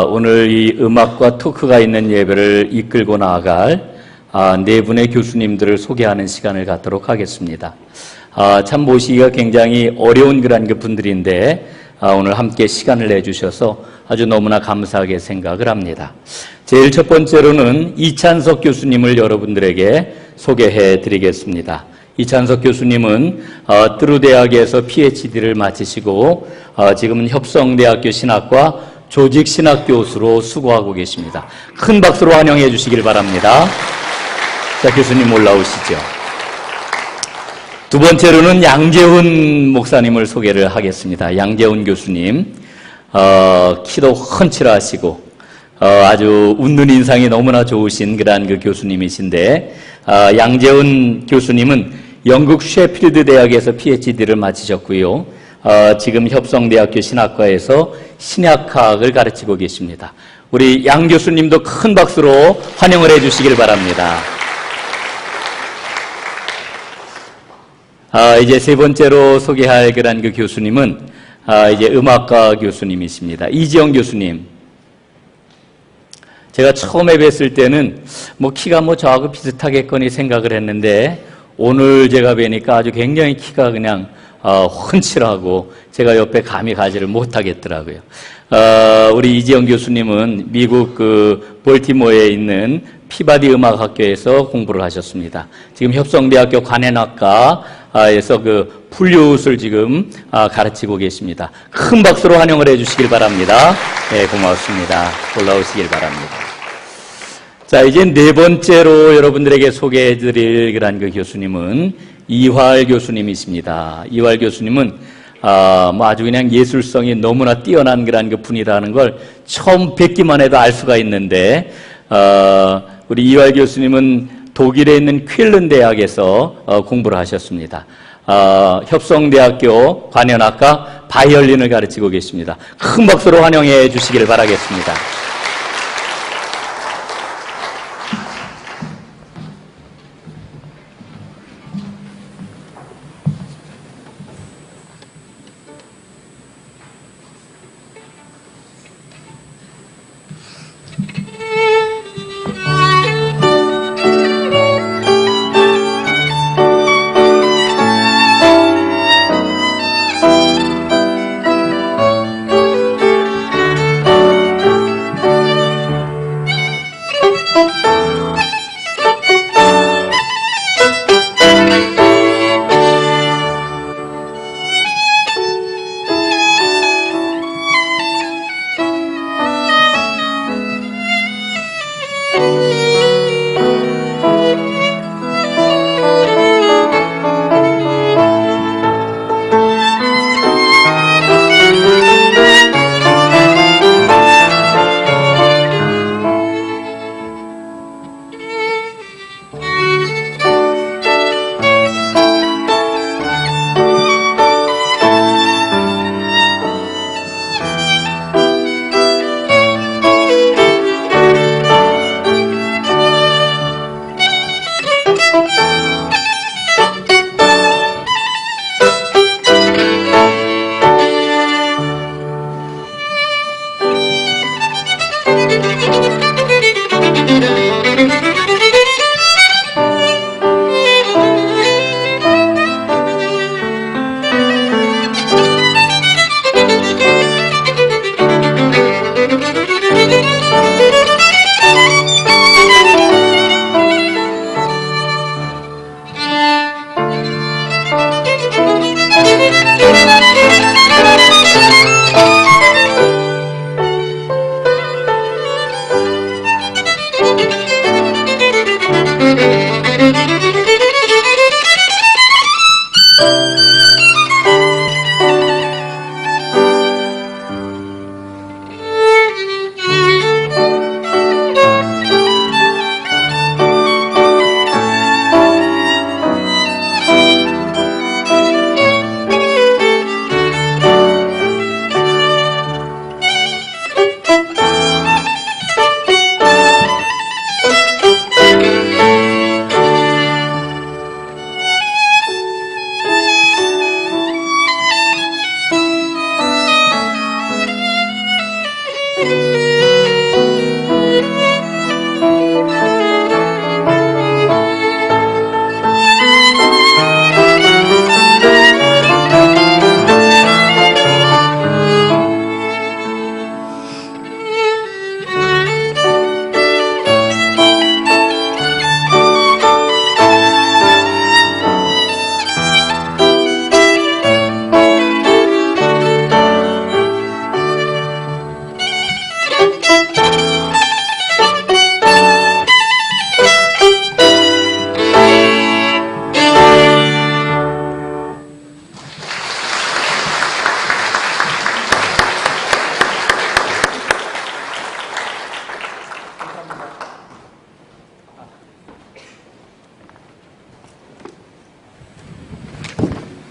오늘 이 음악과 토크가 있는 예배를 이끌고 나아갈 네 분의 교수님들을 소개하는 시간을 갖도록 하겠습니다. 참 모시기가 굉장히 어려운 그런 분들인데 오늘 함께 시간을 내주셔서 아주 너무나 감사하게 생각을 합니다. 제일 첫 번째로는 이찬석 교수님을 여러분들에게 소개해 드리겠습니다. 이찬석 교수님은 뜨루대학에서 PhD를 마치시고 지금은 협성대학교 신학과 조직신학 교수로 수고하고 계십니다. 큰 박수로 환영해 주시길 바랍니다. 자, 교수님 올라오시죠. 두 번째로는 양재훈 목사님을 소개를 하겠습니다. 양재훈 교수님, 키도 훤칠하시고 아주 웃는 인상이 너무나 좋으신 그러한 그 교수님이신데 양재훈 교수님은 영국 셰필드 대학에서 PhD를 마치셨고요. 지금 협성대학교 신학과에서 신약학을 가르치고 계십니다. 우리 양 교수님도 큰 박수로 환영을 해 주시길 바랍니다. 이제 세 번째로 소개할 그런 그 교수님은 이제 음악가 교수님이십니다. 이지영 교수님. 제가 처음에 뵀을 때는 키가 저하고 비슷하겠거니 생각을 했는데 오늘 제가 뵈니까 아주 굉장히 키가 그냥 훤칠하고 제가 옆에 감히 가지를 못하겠더라고요. 우리 이지영 교수님은 미국 볼티모어에 있는 피바디 음악학교에서 공부를 하셨습니다. 지금 협성대학교 관현악과에서 플룻을 지금 가르치고 계십니다. 큰 박수로 환영을 해주시길 바랍니다. 네, 고맙습니다. 올라오시길 바랍니다. 자, 이제 네 번째로 여러분들에게 소개해드릴 그런 그 교수님은 이활 교수님이십니다. 이활 교수님은 아주 그냥 예술성이 너무나 뛰어난 그런 그 분이라는 걸 처음 뵙기만 해도 알 수가 있는데 우리 이활 교수님은 독일에 있는 퀼른 대학에서 공부를 하셨습니다. 협성대학교 관현악과 바이올린을 가르치고 계십니다. 큰 박수로 환영해 주시기를 바라겠습니다.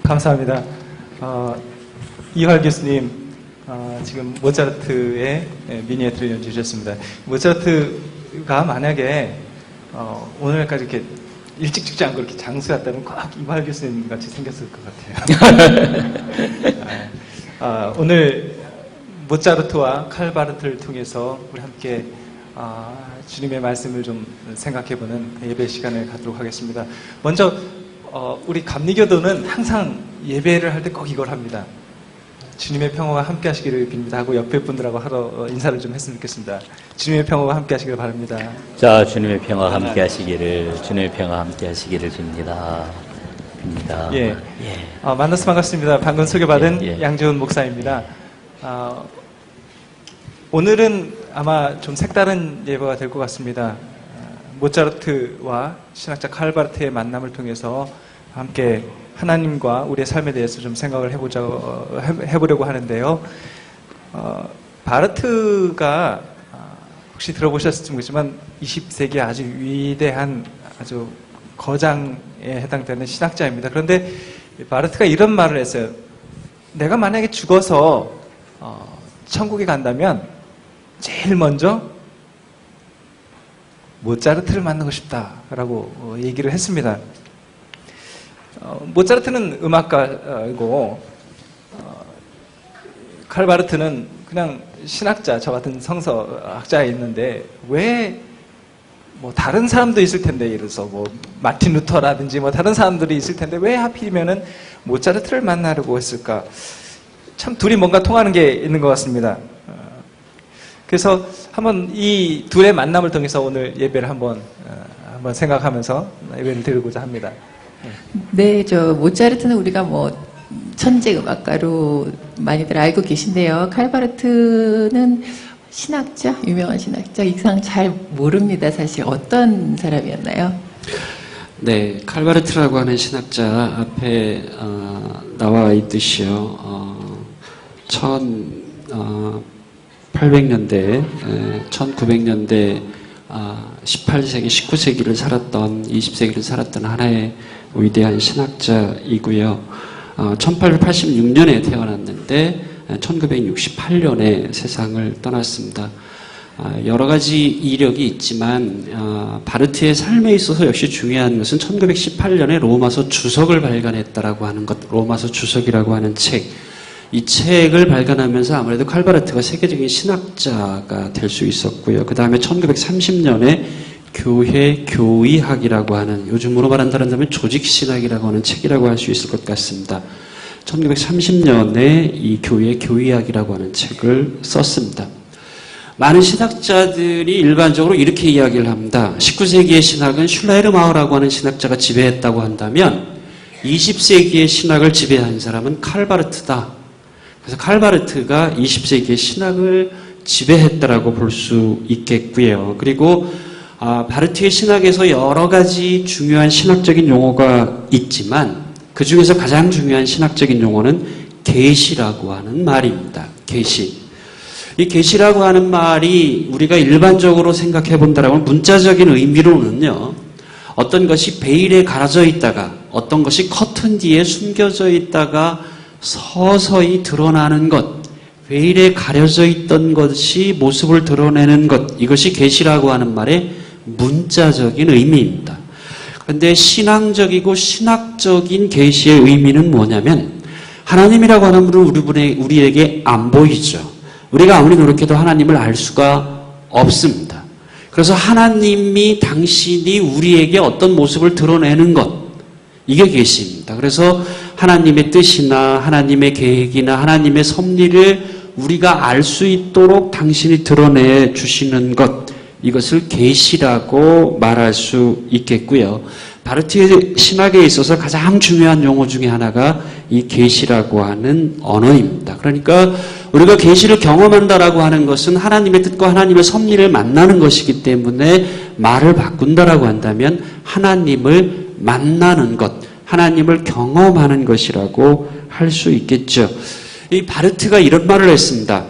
감사합니다. 이활 교수님, 지금 모차르트의 미니어트를 연주해 주셨습니다. 모차르트가 만약에 오늘까지 이렇게 일찍 죽지 않고 이렇게 장수였다면 꼭 이활 교수님 같이 생겼을 것 같아요. 오늘 모차르트와 칼바르트를 통해서 우리 함께 주님의 말씀을 좀 생각해보는 예배 시간을 갖도록 하겠습니다. 먼저 우리 감리교도는 항상 예배를 할 때 꼭 이걸 합니다. 주님의 평화가 함께 하시기를 빕니다 하고 옆에 분들하고 하러 인사를 좀 했으면 좋겠습니다. 주님의 평화가 함께 하시기를 바랍니다. 자, 주님의 평화 함께 하시기를, 주님의 평화 함께 하시기를 빕니다. 예. 만나서 반갑습니다. 방금 소개받은 양지훈 목사입니다. 오늘은 아마 좀 색다른 예배가 될 것 같습니다. 모차르트와 신학자 칼바르트의 만남을 통해서 함께 하나님과 우리의 삶에 대해서 좀 생각을 해보려고 하는데요. 바르트가 혹시 들어보셨을지 모르지만 20세기 아주 위대한 아주 거장에 해당되는 신학자입니다. 그런데 바르트가 이런 말을 했어요. 내가 만약에 죽어서 천국에 간다면 제일 먼저 모차르트를 만나고 싶다라고 얘기를 했습니다. 모차르트는 음악가이고 칼바르트는 그냥 신학자, 저 같은 성서학자였는데 왜 뭐 다른 사람도 있을 텐데, 예를 들어서 뭐 마틴 루터라든지 뭐 다른 사람들이 있을 텐데 왜 하필이면은 모차르트를 만나려고 했을까? 참 둘이 뭔가 통하는 게 있는 것 같습니다. 그래서 한번 이 둘의 만남을 통해서 오늘 예배를 한번 생각하면서 예배를 드리고자 합니다. 네, 모차르트는 우리가 뭐 천재 음악가로 많이들 알고 계신데요. 칼바르트는 신학자, 유명한 신학자, 이상 잘 모릅니다. 사실 어떤 사람이었나요? 네, 칼바르트라고 하는 신학자 앞에 나와 있듯이요. 1800년대, 1900년대 18세기, 19세기를 살았던, 20세기를 살았던 하나의 위대한 신학자이고요. 1886년에 태어났는데 1968년에 세상을 떠났습니다. 여러 가지 이력이 있지만 바르트의 삶에 있어서 역시 중요한 것은 1918년에 로마서 주석을 발간했다라고 하는 것, 로마서 주석이라고 하는 책. 이 책을 발간하면서 아무래도 칼바르트가 세계적인 신학자가 될 수 있었고요. 그 다음에 1930년에 교회 교의학이라고 하는, 요즘으로 말한다면 조직신학이라고 하는 책이라고 할 수 있을 것 같습니다. 1930년에 이 교회 교의학이라고 하는 책을 썼습니다. 많은 신학자들이 일반적으로 이렇게 이야기를 합니다. 19세기의 신학은 슐라이르마우라고 하는 신학자가 지배했다고 한다면 20세기의 신학을 지배한 사람은 칼바르트다. 그래서 칼바르트가 20세기의 신학을 지배했다라고 볼 수 있겠고요. 그리고 바르트의 신학에서 여러 가지 중요한 신학적인 용어가 있지만 그 중에서 가장 중요한 신학적인 용어는 계시라고 하는 말입니다. 계시. 이 계시라고 하는 말이 우리가 일반적으로 생각해 본다라면 문자적인 의미로는요, 어떤 것이 베일에 가려져 있다가 어떤 것이 커튼 뒤에 숨겨져 있다가 서서히 드러나는 것, 베일에 가려져 있던 것이 모습을 드러내는 것, 이것이 계시라고 하는 말의 문자적인 의미입니다. 그런데 신앙적이고 신학적인 계시의 의미는 뭐냐면, 하나님이라고 하는 분은 우리에게 안 보이죠. 우리가 아무리 노력해도 하나님을 알 수가 없습니다. 그래서 하나님이, 당신이 우리에게 어떤 모습을 드러내는 것, 이게 계시입니다. 그래서 하나님의 뜻이나 하나님의 계획이나 하나님의 섭리를 우리가 알 수 있도록 당신이 드러내 주시는 것, 이것을 계시라고 말할 수 있겠고요. 바르트의 신학에 있어서 가장 중요한 용어 중에 하나가 이 계시라고 하는 언어입니다. 그러니까 우리가 계시를 경험한다라고 하는 것은 하나님의 뜻과 하나님의 섭리를 만나는 것이기 때문에 말을 바꾼다라고 한다면 하나님을 만나는 것, 하나님을 경험하는 것이라고 할 수 있겠죠. 이 바르트가 이런 말을 했습니다.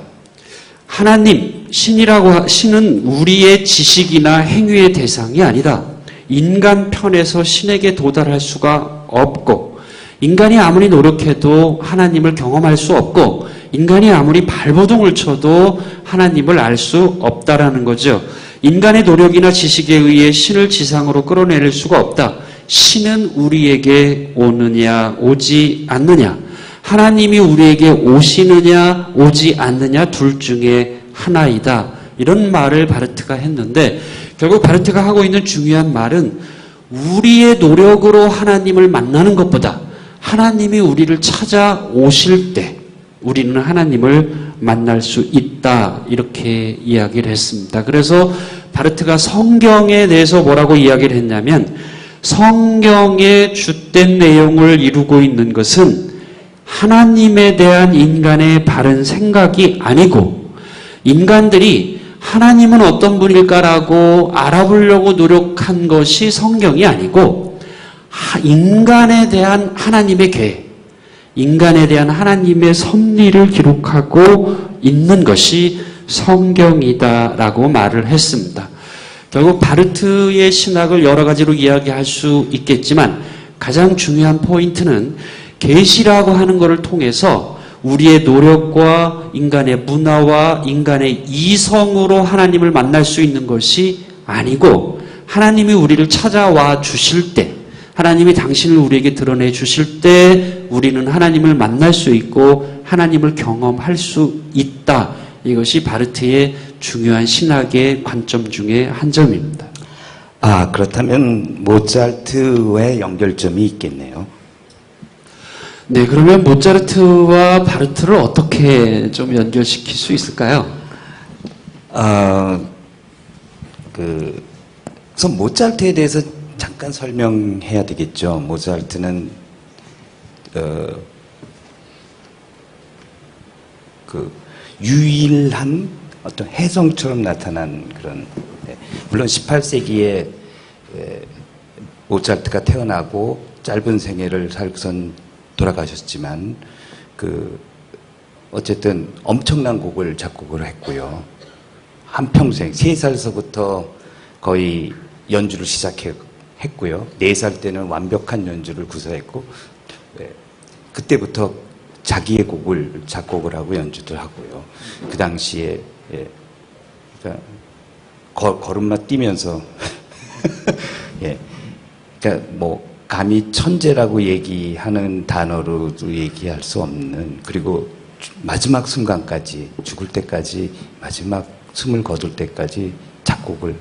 하나님, 신은 우리의 지식이나 행위의 대상이 아니다. 인간 편에서 신에게 도달할 수가 없고, 인간이 아무리 노력해도 하나님을 경험할 수 없고, 인간이 아무리 발버둥을 쳐도 하나님을 알 수 없다라는 거죠. 인간의 노력이나 지식에 의해 신을 지상으로 끌어내릴 수가 없다. 신은 우리에게 오느냐 오지 않느냐, 하나님이 우리에게 오시느냐 오지 않느냐 둘 중에 하나이다. 이런 말을 바르트가 했는데, 결국 바르트가 하고 있는 중요한 말은 우리의 노력으로 하나님을 만나는 것보다 하나님이 우리를 찾아오실 때 우리는 하나님을 만날 수 있다, 이렇게 이야기를 했습니다. 그래서 바르트가 성경에 대해서 뭐라고 이야기를 했냐면, 성경의 주된 내용을 이루고 있는 것은 하나님에 대한 인간의 바른 생각이 아니고, 인간들이 하나님은 어떤 분일까라고 알아보려고 노력한 것이 성경이 아니고, 인간에 대한 하나님의 계획, 인간에 대한 하나님의 섭리를 기록하고 있는 것이 성경이다라고 말을 했습니다. 결국 바르트의 신학을 여러 가지로 이야기할 수 있겠지만, 가장 중요한 포인트는 계시라고 하는 것을 통해서 우리의 노력과 인간의 문화와 인간의 이성으로 하나님을 만날 수 있는 것이 아니고, 하나님이 우리를 찾아와 주실 때, 하나님이 당신을 우리에게 드러내 주실 때 우리는 하나님을 만날 수 있고 하나님을 경험할 수 있다. 이것이 바르트의 중요한 신학의 관점 중에 한 점입니다. 아, 그렇다면 모차르트의 연결점이 있겠네요. 네, 그러면 모차르트와 바르트를 어떻게 좀 연결시킬 수 있을까요? 우선 모차르트에 대해서 잠깐 설명해야 되겠죠. 모차르트는 유일한 어떤 혜성처럼 나타난 그런, 물론 18세기에 모차르트가 태어나고 짧은 생애를 살고선 돌아가셨지만, 어쨌든 엄청난 곡을 작곡을 했고요. 한평생 3살서부터 거의 연주를 시작했고요. 4살 때는 완벽한 연주를 구사했고, 그때부터 자기의 곡을 작곡을 하고 연주도 하고요. 그 당시에, 그러니까 걸음마 뛰면서, 그러니까 뭐 감히 천재라고 얘기하는 단어로도 얘기할 수 없는, 그리고 마지막 순간까지, 죽을 때까지, 마지막 숨을 거둘 때까지 작곡을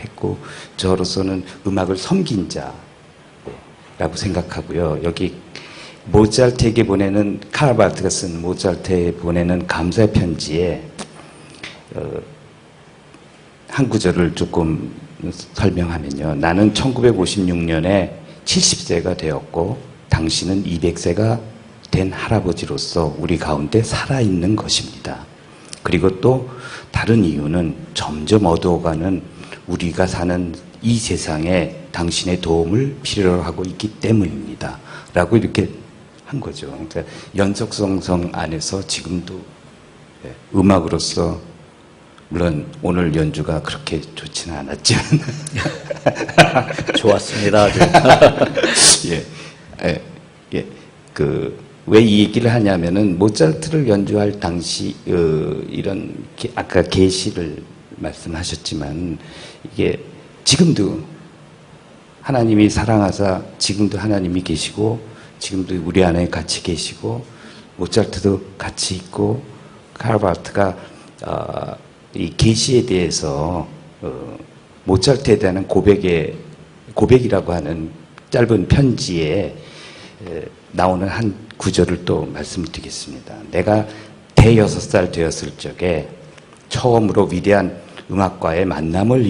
했고, 저로서는 음악을 섬긴 자라고 생각하고요. 여기 모차르트에게 보내는, 카를 바르트가 쓴 모차르트에 보내는 감사 편지에 한 구절을 조금 설명하면요. 나는 1956년에 70세가 되었고 당신은 200세가 된 할아버지로서 우리 가운데 살아있는 것입니다. 그리고 또 다른 이유는 점점 어두워가는 우리가 사는 이 세상에 당신의 도움을 필요로 하고 있기 때문입니다. 라고 이렇게 한 거죠. 그러니까 연속성성 안에서 지금도 음악으로서, 물론 오늘 연주가 그렇게 좋지는 않았지만 좋았습니다. 아주. 왜 이 얘기를 하냐면은 모차르트를 연주할 당시 이런 아까 계시를 말씀하셨지만, 이게 지금도 하나님이 사랑하사 지금도 하나님이 계시고 지금도 우리 안에 같이 계시고 모차르트도 같이 있고, 카를 바르트가 이 계시에 대해서 모차르트에 대한 고백이라고 하는 짧은 편지에 나오는 한 구절을 또 말씀드리겠습니다. 내가 대여섯 살 되었을 적에 처음으로 위대한 음악과의 만남을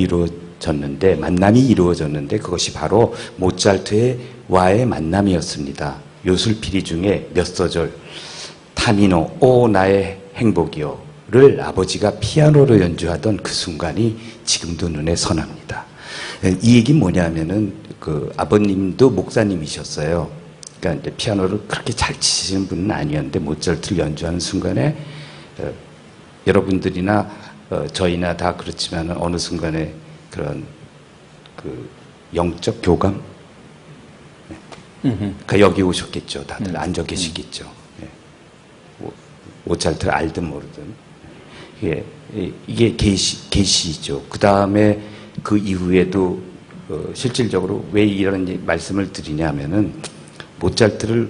만남이 이루어졌는데 그것이 바로 모차르트와의 만남이었습니다. 요술피리 중에 몇 소절 타미노 오 나의 행복이요를 아버지가 피아노로 연주하던 그 순간이 지금도 눈에 선합니다. 이 얘기는 뭐냐면은 그 아버님도 목사님이셨어요. 그러니까 이제 피아노를 그렇게 잘 치시는 분은 아니었는데 모차르트를 연주하는 순간에 여러분들이나 저희나 다 그렇지만 어느 순간에 그런 그 영적 교감? 그러니까 여기 오셨겠죠. 다들 앉아 계시겠죠. 모차르트를 알든 모르든. 이게 계시죠. 그 다음에 그 이후에도 실질적으로 왜 이런 말씀을 드리냐면은 모차르트를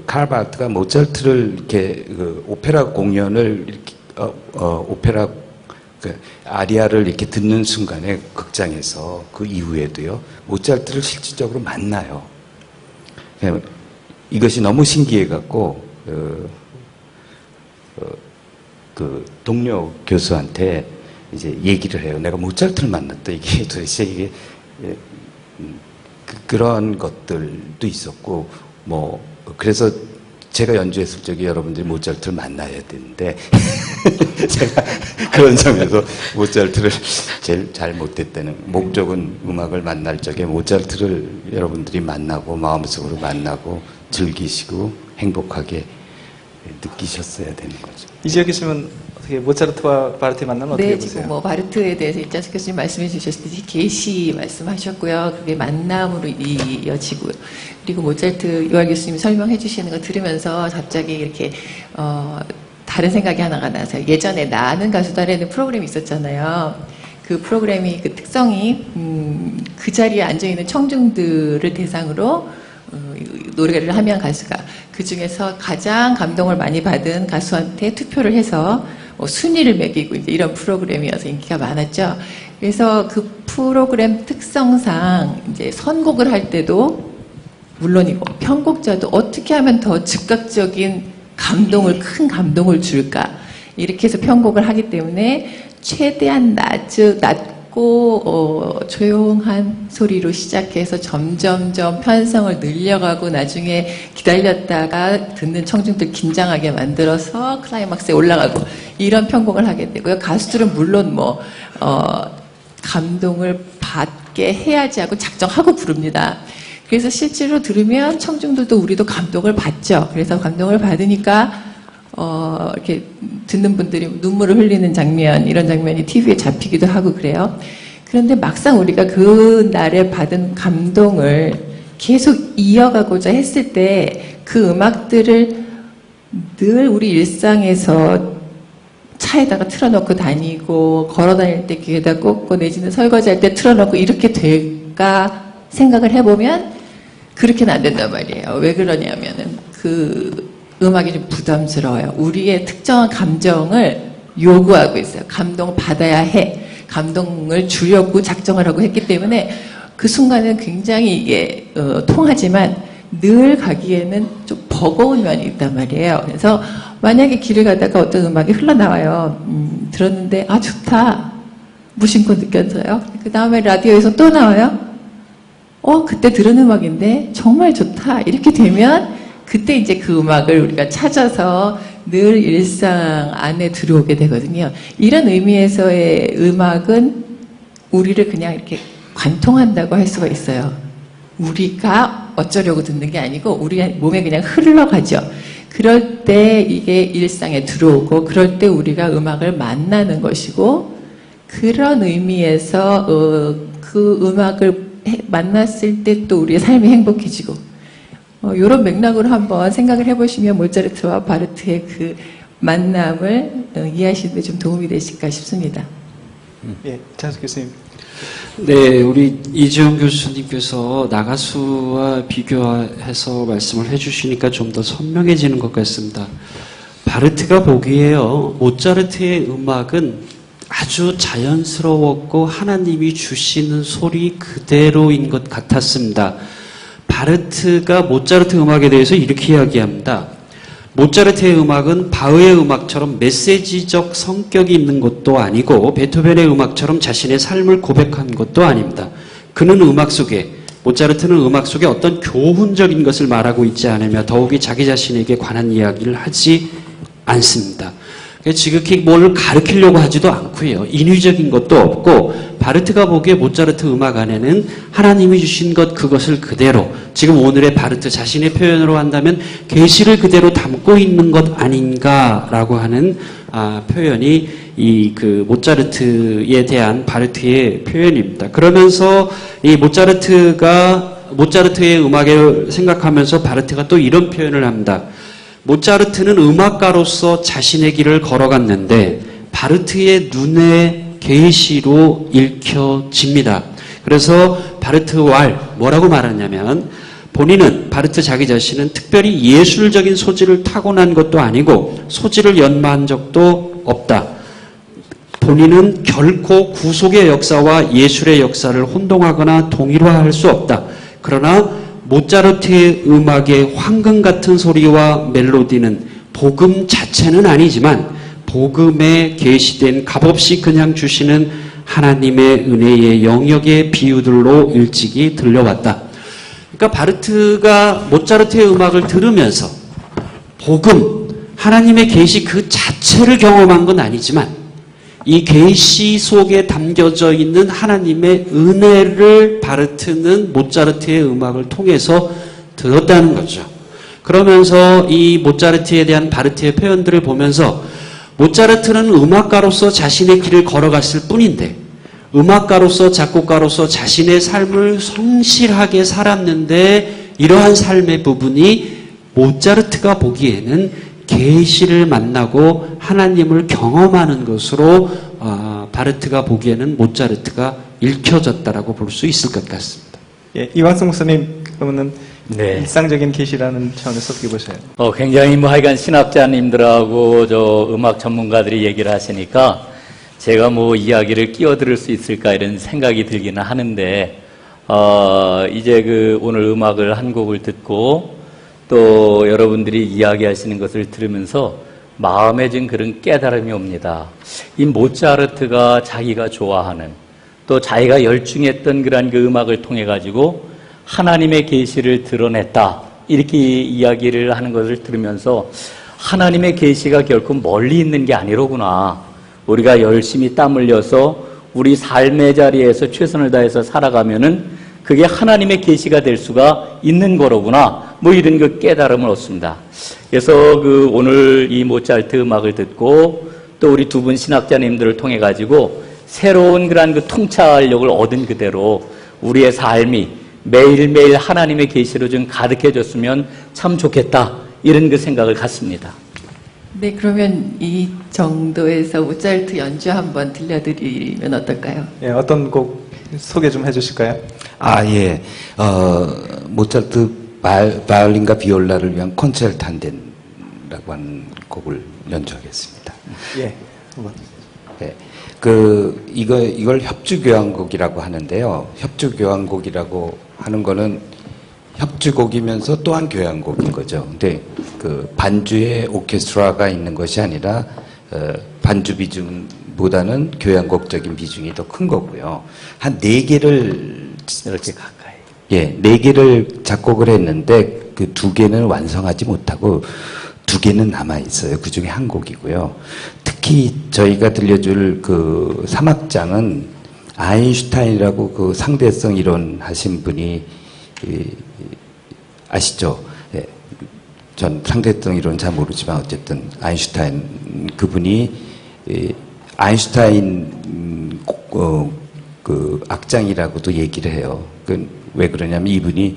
칼 바르트가 모차르트를 이렇게 오페라 공연을 이렇게 오페라 아리아를 이렇게 듣는 순간에 극장에서 그 이후에도요 모차르트를 실질적으로 만나요. 이것이 너무 신기해 갖고 그 동료 교수한테 이제 얘기를 해요. 내가 모차르트를 만났다. 이게 도대체 이게 그런 것들도 있었고 뭐 그래서 제가 연주했을 적에 여러분들이 모차르트를 만나야 되는데 제가 그런 점에서 모차르트를 제일 잘 못했다는 목적은 음악을 만날 적에 모차르트를 여러분들이 만나고 마음속으로 만나고 즐기시고 행복하게 느끼셨어야 되는 거죠. 이지혁 교수님은 어떻게 모차르트와 바르트의 만남은 어떻게 네, 보세요? 지금 뭐 바르트에 대해서 이찬석 교수님 말씀해 주셨듯이 계시 말씀하셨고요. 그게 만남으로 이어지고요. 그리고 모차르트 유할 교수님이 설명해 주시는 거 들으면서 갑자기 이렇게 다른 생각이 하나가 나서 예전에 나는 가수다라는 프로그램이 있었잖아요. 그 프로그램이 그 특성이 그 자리에 앉아 있는 청중들을 대상으로 노래를 하면 가수가 그 중에서 가장 감동을 많이 받은 가수한테 투표를 해서 순위를 매기고 이제 이런 프로그램이어서 인기가 많았죠. 그래서 그 프로그램 특성상 이제 선곡을 할 때도 물론이고 편곡자도 어떻게 하면 더 즉각적인 감동을 큰 감동을 줄까 이렇게 해서 편곡을 하기 때문에 최대한 낮고 조용한 소리로 시작해서 점점점 편성을 늘려가고 나중에 기다렸다가 듣는 청중들 긴장하게 만들어서 클라이막스에 올라가고 이런 편곡을 하게 되고요. 가수들은 물론 뭐 감동을 받게 해야지 하고 작정하고 부릅니다. 그래서 실제로 들으면 청중들도 우리도 감동을 받죠. 그래서 감동을 받으니까 이렇게 듣는 분들이 눈물을 흘리는 장면, 이런 장면이 TV에 잡히기도 하고 그래요. 그런데 막상 우리가 그 날에 받은 감동을 계속 이어가고자 했을 때 그 음악들을 늘 우리 일상에서 차에다가 틀어놓고 다니고 걸어 다닐 때 귀에다 꽂고 내지는 설거지할 때 틀어놓고 이렇게 될까 생각을 해보면 그렇게는 안 된단 말이에요. 왜 그러냐면은 그 음악이 좀 부담스러워요. 우리의 특정한 감정을 요구하고 있어요. 감동을 받아야 해. 감동을 주려고 작정을 하고 했기 때문에 그 순간은 굉장히 이게 통하지만 늘 가기에는 좀 버거운 면이 있단 말이에요. 그래서 만약에 길을 가다가 어떤 음악이 흘러나와요. 들었는데 아 좋다. 무심코 느껴져요. 그 다음에 라디오에서 또 나와요. 그때 들은 음악인데 정말 좋다. 이렇게 되면 그때 이제 그 음악을 우리가 찾아서 늘 일상 안에 들어오게 되거든요. 이런 의미에서의 음악은 우리를 그냥 이렇게 관통한다고 할 수가 있어요. 우리가 어쩌려고 듣는 게 아니고 우리 몸에 그냥 흘러가죠. 그럴 때 이게 일상에 들어오고 그럴 때 우리가 음악을 만나는 것이고 그런 의미에서 그 음악을 만났을 때 또 우리의 삶이 행복해지고 이런 맥락으로 한번 생각을 해보시면 모차르트와 바르트의 그 만남을 이해하시는 데 좀 도움이 되실까 싶습니다. 예, 이찬석 교수님. 네, 우리 이지영 교수님께서 나가수와 비교해서 말씀을 해주시니까 좀 더 선명해지는 것 같습니다. 바르트가 보기에요, 모차르트의 음악은 아주 자연스러웠고 하나님이 주시는 소리 그대로인 것 같았습니다. 바르트가 모차르트 음악에 대해서 이렇게 이야기합니다. 모차르트의 음악은 바흐의 음악처럼 메시지적 성격이 있는 것도 아니고 베토벤의 음악처럼 자신의 삶을 고백한 것도 아닙니다. 그는 음악 속에 모차르트는 음악 속에 어떤 교훈적인 것을 말하고 있지 않으며 더욱이 자기 자신에게 관한 이야기를 하지 않습니다. 지극히 뭘 가르치려고 하지도 않고요. 인위적인 것도 없고 바르트가 보기에 모차르트 음악 안에는 하나님이 주신 것 그것을 그대로 지금 오늘의 바르트 자신의 표현으로 한다면 계시를 그대로 담고 있는 것 아닌가라고 하는 표현이 이 그 모차르트에 대한 바르트의 표현입니다. 그러면서 이 모차르트의 음악을 생각하면서 바르트가 또 이런 표현을 합니다. 모차르트는 음악가로서 자신의 길을 걸어갔는데 바르트의 눈에 계시로 읽혀집니다. 그래서 바르트 왈 뭐라고 말하냐면 본인은 바르트 자기 자신은 특별히 예술적인 소질을 타고난 것도 아니고 소질을 연마한 적도 없다. 본인은 결코 구속의 역사와 예술의 역사를 혼동하거나 동일화할 수 없다. 그러나 모차르트의 음악의 황금 같은 소리와 멜로디는 복음 자체는 아니지만 복음에 계시된 값없이 그냥 주시는 하나님의 은혜의 영역의 비유들로 일찍이 들려왔다. 그러니까 바르트가 모차르트의 음악을 들으면서 복음, 하나님의 계시 그 자체를 경험한 건 아니지만 이 계시 속에 담겨져 있는 하나님의 은혜를 바르트는 모차르트의 음악을 통해서 들었다는 거죠. 그러면서 이 모차르트에 대한 바르트의 표현들을 보면서 모차르트는 음악가로서 자신의 길을 걸어갔을 뿐인데 음악가로서 작곡가로서 자신의 삶을 성실하게 살았는데 이러한 삶의 부분이 모차르트가 보기에는 계시를 만나고 하나님을 경험하는 것으로 바르트가 보기에는 모차르트가 읽혀졌다라고 볼 수 있을 것 같습니다. 예, 이완성 목사님 그러면은 네. 일상적인 계시라는 차원에서 어떻게 보셔요? 굉장히 하여간 신학자님들하고 저 음악 전문가들이 얘기를 하시니까 제가 이야기를 끼어들을 수 있을까 이런 생각이 들기는 하는데, 이제 오늘 음악을 한 곡을 듣고 또 여러분들이 이야기하시는 것을 들으면서 마음에 좀 그런 깨달음이 옵니다. 이 모차르트가 자기가 좋아하는 또 자기가 열중했던 그런 그 음악을 통해 가지고 하나님의 계시를 드러냈다. 이렇게 이야기를 하는 것을 들으면서 하나님의 계시가 결코 멀리 있는 게 아니로구나. 우리가 열심히 땀 흘려서 우리 삶의 자리에서 최선을 다해서 살아가면은 그게 하나님의 계시가 될 수가 있는 거로구나. 이런 그 깨달음을 얻습니다. 그래서 오늘 이 모차르트 음악을 듣고 또 우리 두 분 신학자님들을 통해 가지고 새로운 그런 그 통찰력을 얻은 그대로 우리의 삶이 매일매일 하나님의 계시로 좀 가득해졌으면 참 좋겠다. 이런 그 생각을 갖습니다. 네, 그러면 이 정도에서 모차르트 연주 한번 들려드리면 어떨까요? 예, 어떤 곡 소개 좀 해주실까요? 예. 모차르트 바이올린과 비올라를 위한 콘체르토 한 덴이라고 하는 곡을 연주하겠습니다. 예. 네. 이걸 협주교향곡이라고 하는데요. 협주교향곡이라고 하는 거는 협주곡이면서 또한 교향곡인 거죠. 근데 반주에 오케스트라가 있는 것이 아니라 반주 비중보다는 교향곡적인 비중이 더 큰 거고요. 한 4개를 이렇게 가까이. 예, 4개를 작곡을 했는데 그 2개는 완성하지 못하고 2개는 남아 있어요. 그 중에 한 곡이고요. 특히 저희가 들려줄 3악장은 아인슈타인이라고 그 상대성 이론 하신 분이 아시죠? 예, 전 상대성 이론 잘 모르지만 어쨌든 아인슈타인 그분이 아인슈타인 악장이라고도 얘기를 해요. 왜 그러냐면 이분이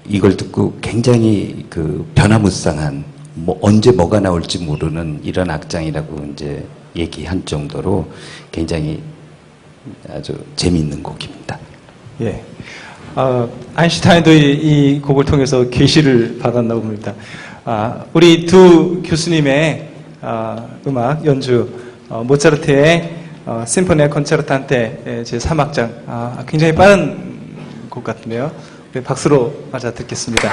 이걸 듣고 굉장히 변화무쌍한 언제 뭐가 나올지 모르는 이런 악장이라고 이제 얘기한 정도로 굉장히 아주 재미있는 곡입니다. 예. 아인슈타인도 이 곡을 통해서 계시를 받았나 봅니다. 우리 두 교수님의 음악 연주, 모차르트의 심포니아 콘체르토 한테 제3악장, 굉장히 빠른 곡 같은데요. 우리 박수로 맞아 듣겠습니다.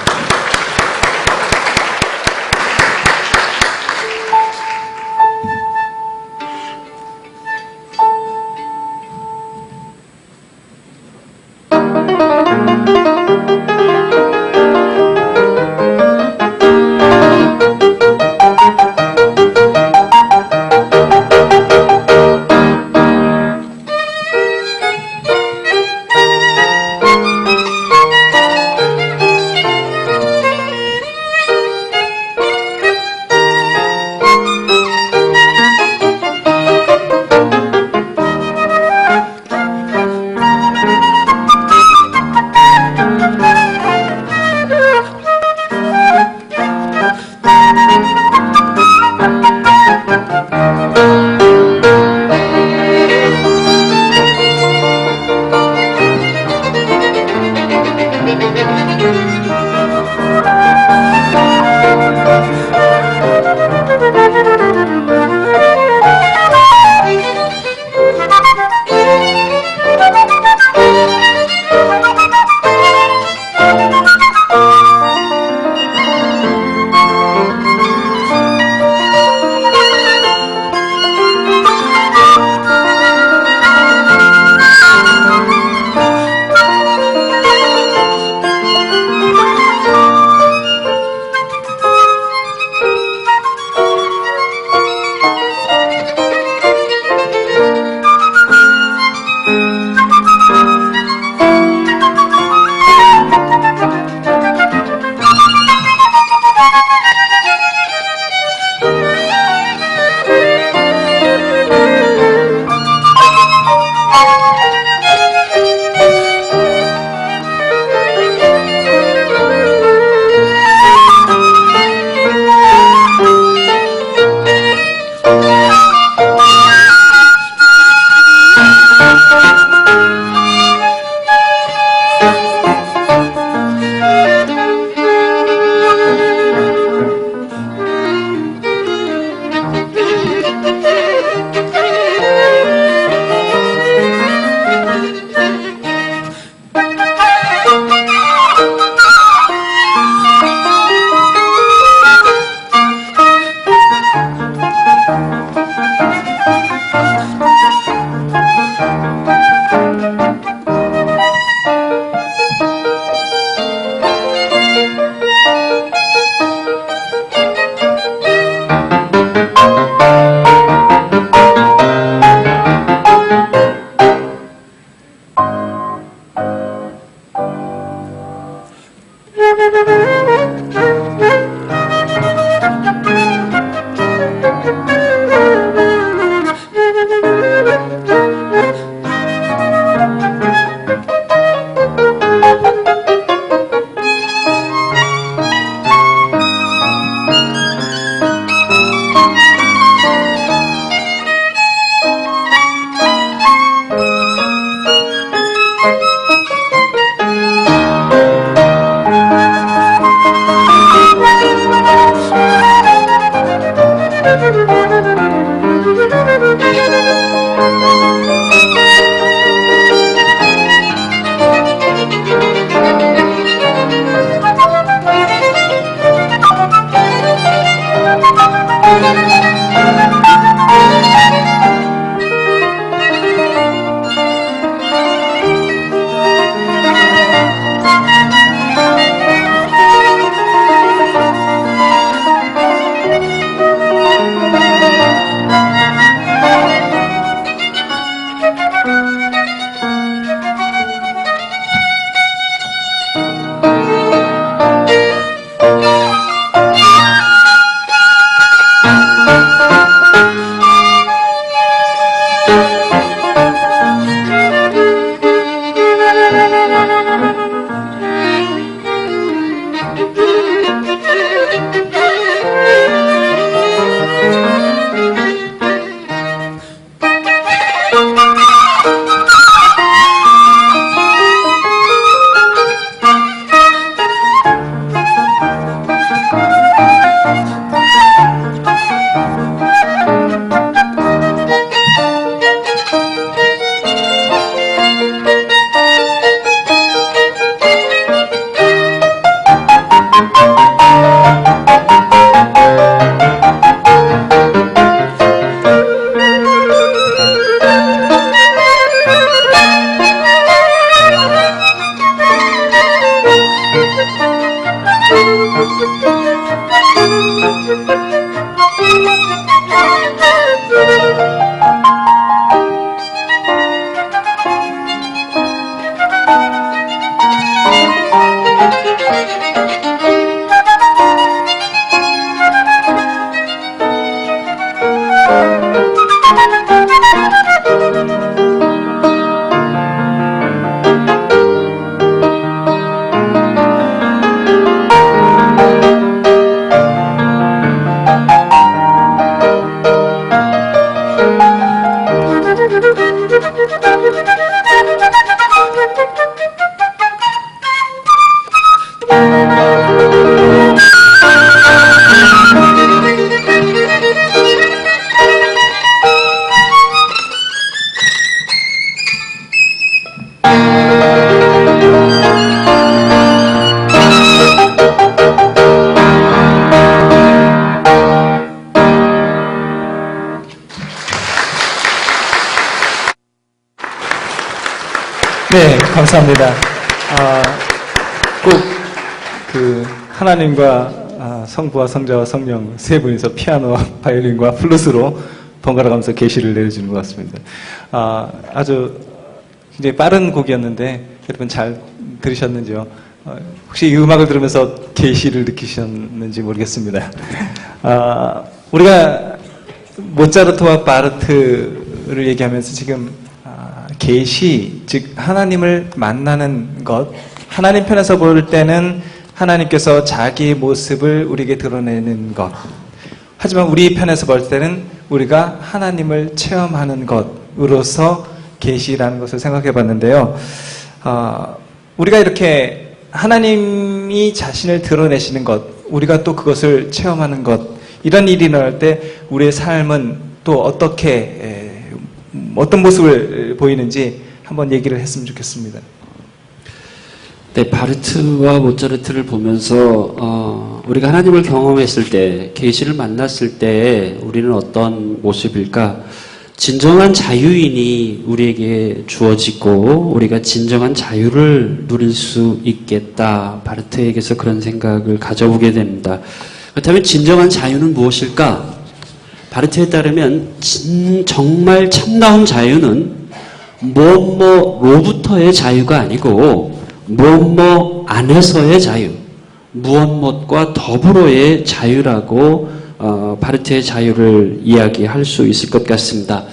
네, 감사합니다. 꼭 그 하나님과 성부와 성자와 성령 세 분이서 피아노와 바이올린과 플루스로 번갈아 가면서 계시를 내려주는 것 같습니다. 아주 굉장히 빠른 곡이었는데 여러분 잘 들으셨는지요? 혹시 이 음악을 들으면서 계시를 느끼셨는지 모르겠습니다. 우리가 모차르트와 바르트를 얘기하면서 지금 계시, 즉 하나님을 만나는 것, 하나님 편에서 볼 때는 하나님께서 자기의 모습을 우리에게 드러내는 것, 하지만 우리 편에서 볼 때는 우리가 하나님을 체험하는 것으로서 계시라는 것을 생각해 봤는데요. 우리가 이렇게 하나님이 자신을 드러내시는 것, 우리가 또 그것을 체험하는 것, 이런 일이 일어날 때 우리의 삶은 또 어떤 모습을 보이는지 한번 얘기를 했으면 좋겠습니다. 네, 바르트와 모차르트를 보면서 우리가 하나님을 경험했을 때, 계시를 만났을 때 우리는 어떤 모습일까? 진정한 자유인이 우리에게 주어지고 우리가 진정한 자유를 누릴 수 있겠다. 바르트에게서 그런 생각을 가져보게 됩니다. 그렇다면 진정한 자유는 무엇일까? 바르트에 따르면 정말 참다운 자유는 무엇로부터의 자유가 아니고 무엇 안에서의 자유, 무엇과 더불어의 자유라고 바르트의 자유를 이야기할 수 있을 것 같습니다.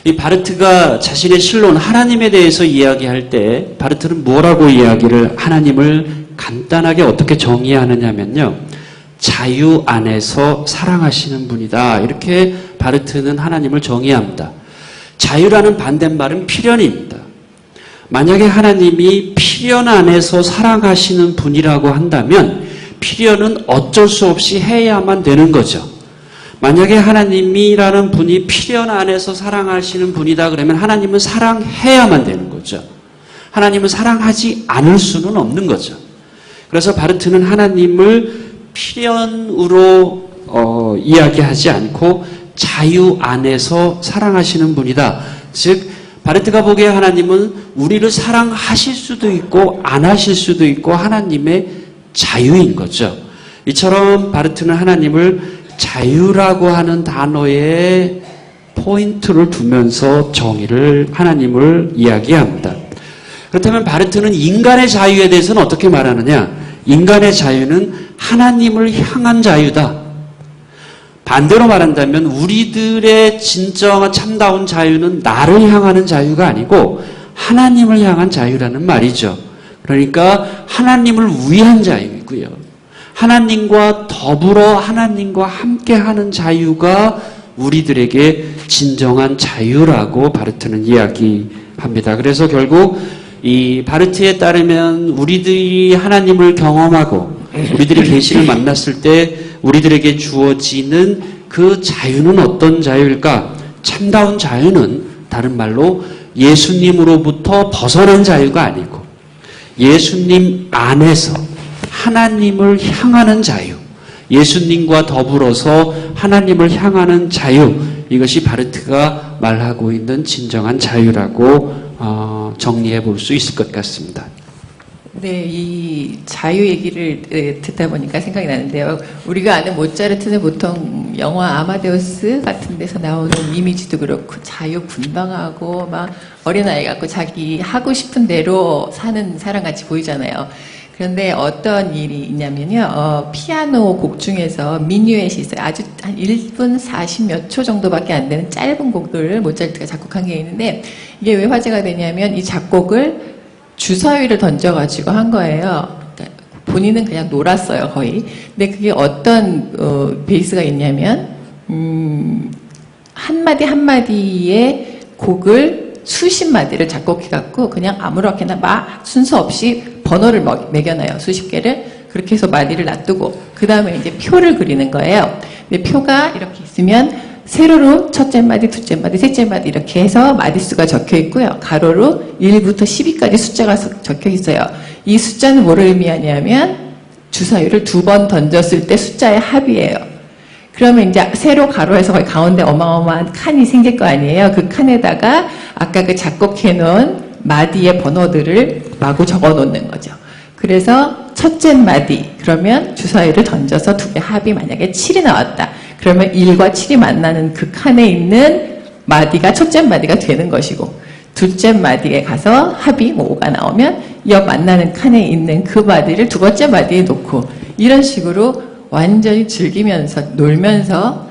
이 바르트가 자신의 신론 하나님에 대해서 이야기할 때 바르트는 뭐라고 이야기를 하나님을 간단하게 어떻게 정의하느냐면요. 자유 안에서 사랑하시는 분이다. 이렇게 바르트는 하나님을 정의합니다. 자유라는 반대말은 필연입니다. 만약에 하나님이 필연 안에서 사랑하시는 분이라고 한다면 필연은 어쩔 수 없이 해야만 되는 거죠. 만약에 하나님이라는 분이 필연 안에서 사랑하시는 분이다 그러면 하나님은 사랑해야만 되는 거죠. 하나님은 사랑하지 않을 수는 없는 거죠. 그래서 바르트는 하나님을 필연으로 이야기하지 않고 자유 안에서 사랑하시는 분이다. 즉 바르트가 보기에 하나님은 우리를 사랑하실 수도 있고 안 하실 수도 있고 하나님의 자유인 거죠. 이처럼 바르트는 하나님을 자유라고 하는 단어에 포인트를 두면서 하나님을 이야기합니다. 그렇다면 바르트는 인간의 자유에 대해서는 어떻게 말하느냐? 인간의 자유는 하나님을 향한 자유다. 반대로 말한다면 우리들의 진정한 참다운 자유는 나를 향하는 자유가 아니고 하나님을 향한 자유라는 말이죠. 그러니까 하나님을 위한 자유이고요. 하나님과 더불어 하나님과 함께하는 자유가 우리들에게 진정한 자유라고 바르트는 이야기합니다. 그래서 결국 이 바르트에 따르면 우리들이 하나님을 경험하고 우리들이 계시를 만났을 때 우리들에게 주어지는 그 자유는 어떤 자유일까? 참다운 자유는 다른 말로 예수님으로부터 벗어난 자유가 아니고 예수님 안에서 하나님을 향하는 자유, 예수님과 더불어서 하나님을 향하는 자유, 이것이 바르트가 말하고 있는 진정한 자유라고 정리해 볼 수 있을 것 같습니다. 네, 이 자유 얘기를 듣다 보니까 생각이 나는데요. 우리가 아는 모차르트는 보통 영화 아마데우스 같은 데서 나오는 이미지도 그렇고 자유분방하고 막 어린아이 같고 자기 하고 싶은 대로 사는 사람같이 보이잖아요. 그런데 어떤 일이 있냐면요. 피아노 곡 중에서 미뉴엣이 있어요. 아주 한 1분 40 몇 초 정도밖에 안 되는 짧은 곡들을 모차르트가 작곡한 게 있는데 이게 왜 화제가 되냐면 이 작곡을 주사위를 던져가지고 한 거예요. 그러니까 본인은 그냥 놀았어요, 거의. 근데 그게 어떤 베이스가 있냐면 한마디 한마디의 곡을 수십 마디를 작곡해갖고 그냥 아무렇게나 막 순서 없이 번호를 매겨놔요. 수십 개를. 그렇게 해서 마디를 놔두고 그 다음에 이제 표를 그리는 거예요. 근데 표가 이렇게 있으면 세로로 첫째 마디, 둘째 마디, 셋째 마디 이렇게 해서 마디수가 적혀 있고요. 가로로 1부터 12까지 숫자가 적혀 있어요. 이 숫자는 뭐를 의미하냐면 주사위를 2번 던졌을 때 숫자의 합이에요. 그러면 이제 세로 가로에서 거기 가운데 어마어마한 칸이 생길 거 아니에요. 그 칸에다가 아까 그 작곡해 놓은 마디의 번호들을 마구 적어 놓는 거죠. 그래서 첫째 마디, 그러면 주사위를 던져서 두 개 합이 만약에 7이 나왔다. 그러면 1과 7이 만나는 그 칸에 있는 마디가 첫째 마디가 되는 것이고 둘째 마디에 가서 합이 5가 나오면 옆 만나는 칸에 있는 그 마디를 두 번째 마디에 놓고 이런 식으로 완전히 즐기면서 놀면서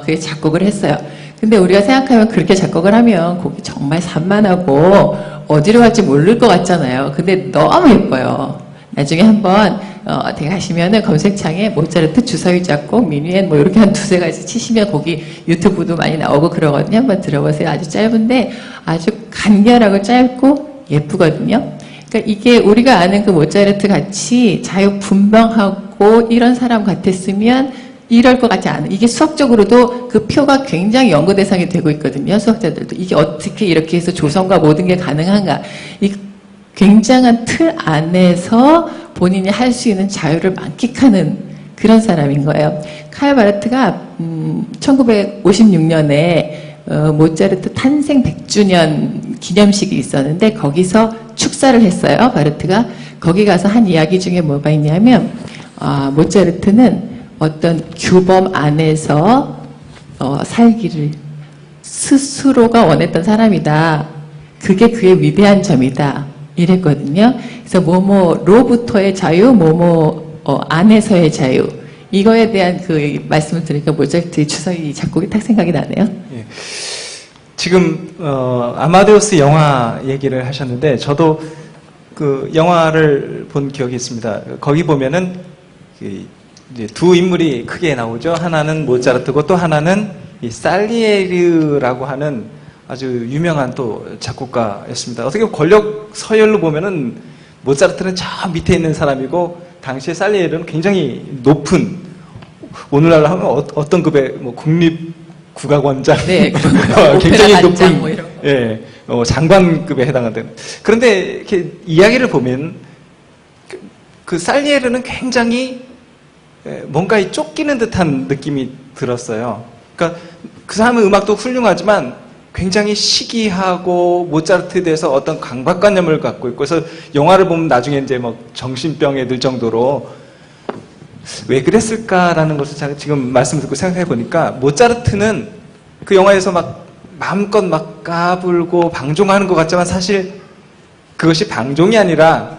그 작곡을 했어요. 근데 우리가 생각하면 그렇게 작곡을 하면 곡이 정말 산만하고 어디로 갈지 모를 것 같잖아요. 근데 너무 예뻐요. 나중에 한번 어디 가시면은 검색창에 모차르트 주사위 작곡 미니엔 뭐 이렇게 한 두세 가지 치시면 거기 유튜브도 많이 나오고 그러거든요. 한번 들어보세요. 아주 짧은데 아주 간결하고 짧고 예쁘거든요. 그러니까 이게 우리가 아는 그 모차르트 같이 자유분방하고 이런 사람 같았으면 이럴 것 같지 않아요. 이게 수학적으로도 그 표가 굉장히 연구 대상이 되고 있거든요. 수학자들도. 이게 어떻게 이렇게 해서 조성과 모든 게 가능한가. 이 굉장한 틀 안에서 본인이 할 수 있는 자유를 만끽하는 그런 사람인 거예요. 카야 바르트가 1956년에 모차르트 탄생 100주년 기념식이 있었는데 거기서 축사를 했어요. 바르트가. 거기 가서 한 이야기 중에 뭐가 있냐면 모차르트는 어떤 규범 안에서 살기를 스스로가 원했던 사람이다. 그게 그의 위대한 점이다. 이랬거든요. 그래서 뭐뭐로부터의 자유, 안에서의 자유. 이거에 대한 그 말씀을 드리니까 모차르트의 주사위 작곡이 딱 생각이 나네요. 예. 지금 아마데우스 영화 얘기를 하셨는데 저도 그 영화를 본 기억이 있습니다. 거기 보면은 이제 두 인물이 크게 나오죠. 하나는 모차르트고 또 하나는 이 살리에르라고 하는 아주 유명한 또 작곡가였습니다. 어떻게 보면 권력 서열로 보면은 모차르트는 저 밑에 있는 사람이고 당시에 살리에르는 굉장히 높은 오늘날로 하면 어떤 급의 뭐 국립국악원장 네, 굉장히 오페라 높은 단장 뭐 이런 거. 예, 장관급에 해당하는. 그런데 이렇게 이야기를 보면 그 살리에르는 굉장히 뭔가에 쫓기는 듯한 느낌이 들었어요. 그러니까 그 사람의 음악도 훌륭하지만 굉장히 시기하고 모차르트에 대해서 어떤 강박관념을 갖고 있고 그래서 영화를 보면 나중에 이제 뭐 정신병에 들 정도로 왜 그랬을까라는 것을 제가 지금 말씀 듣고 생각해 보니까 모차르트는 그 영화에서 막 마음껏 막 까불고 방종하는 것 같지만 사실 그것이 방종이 아니라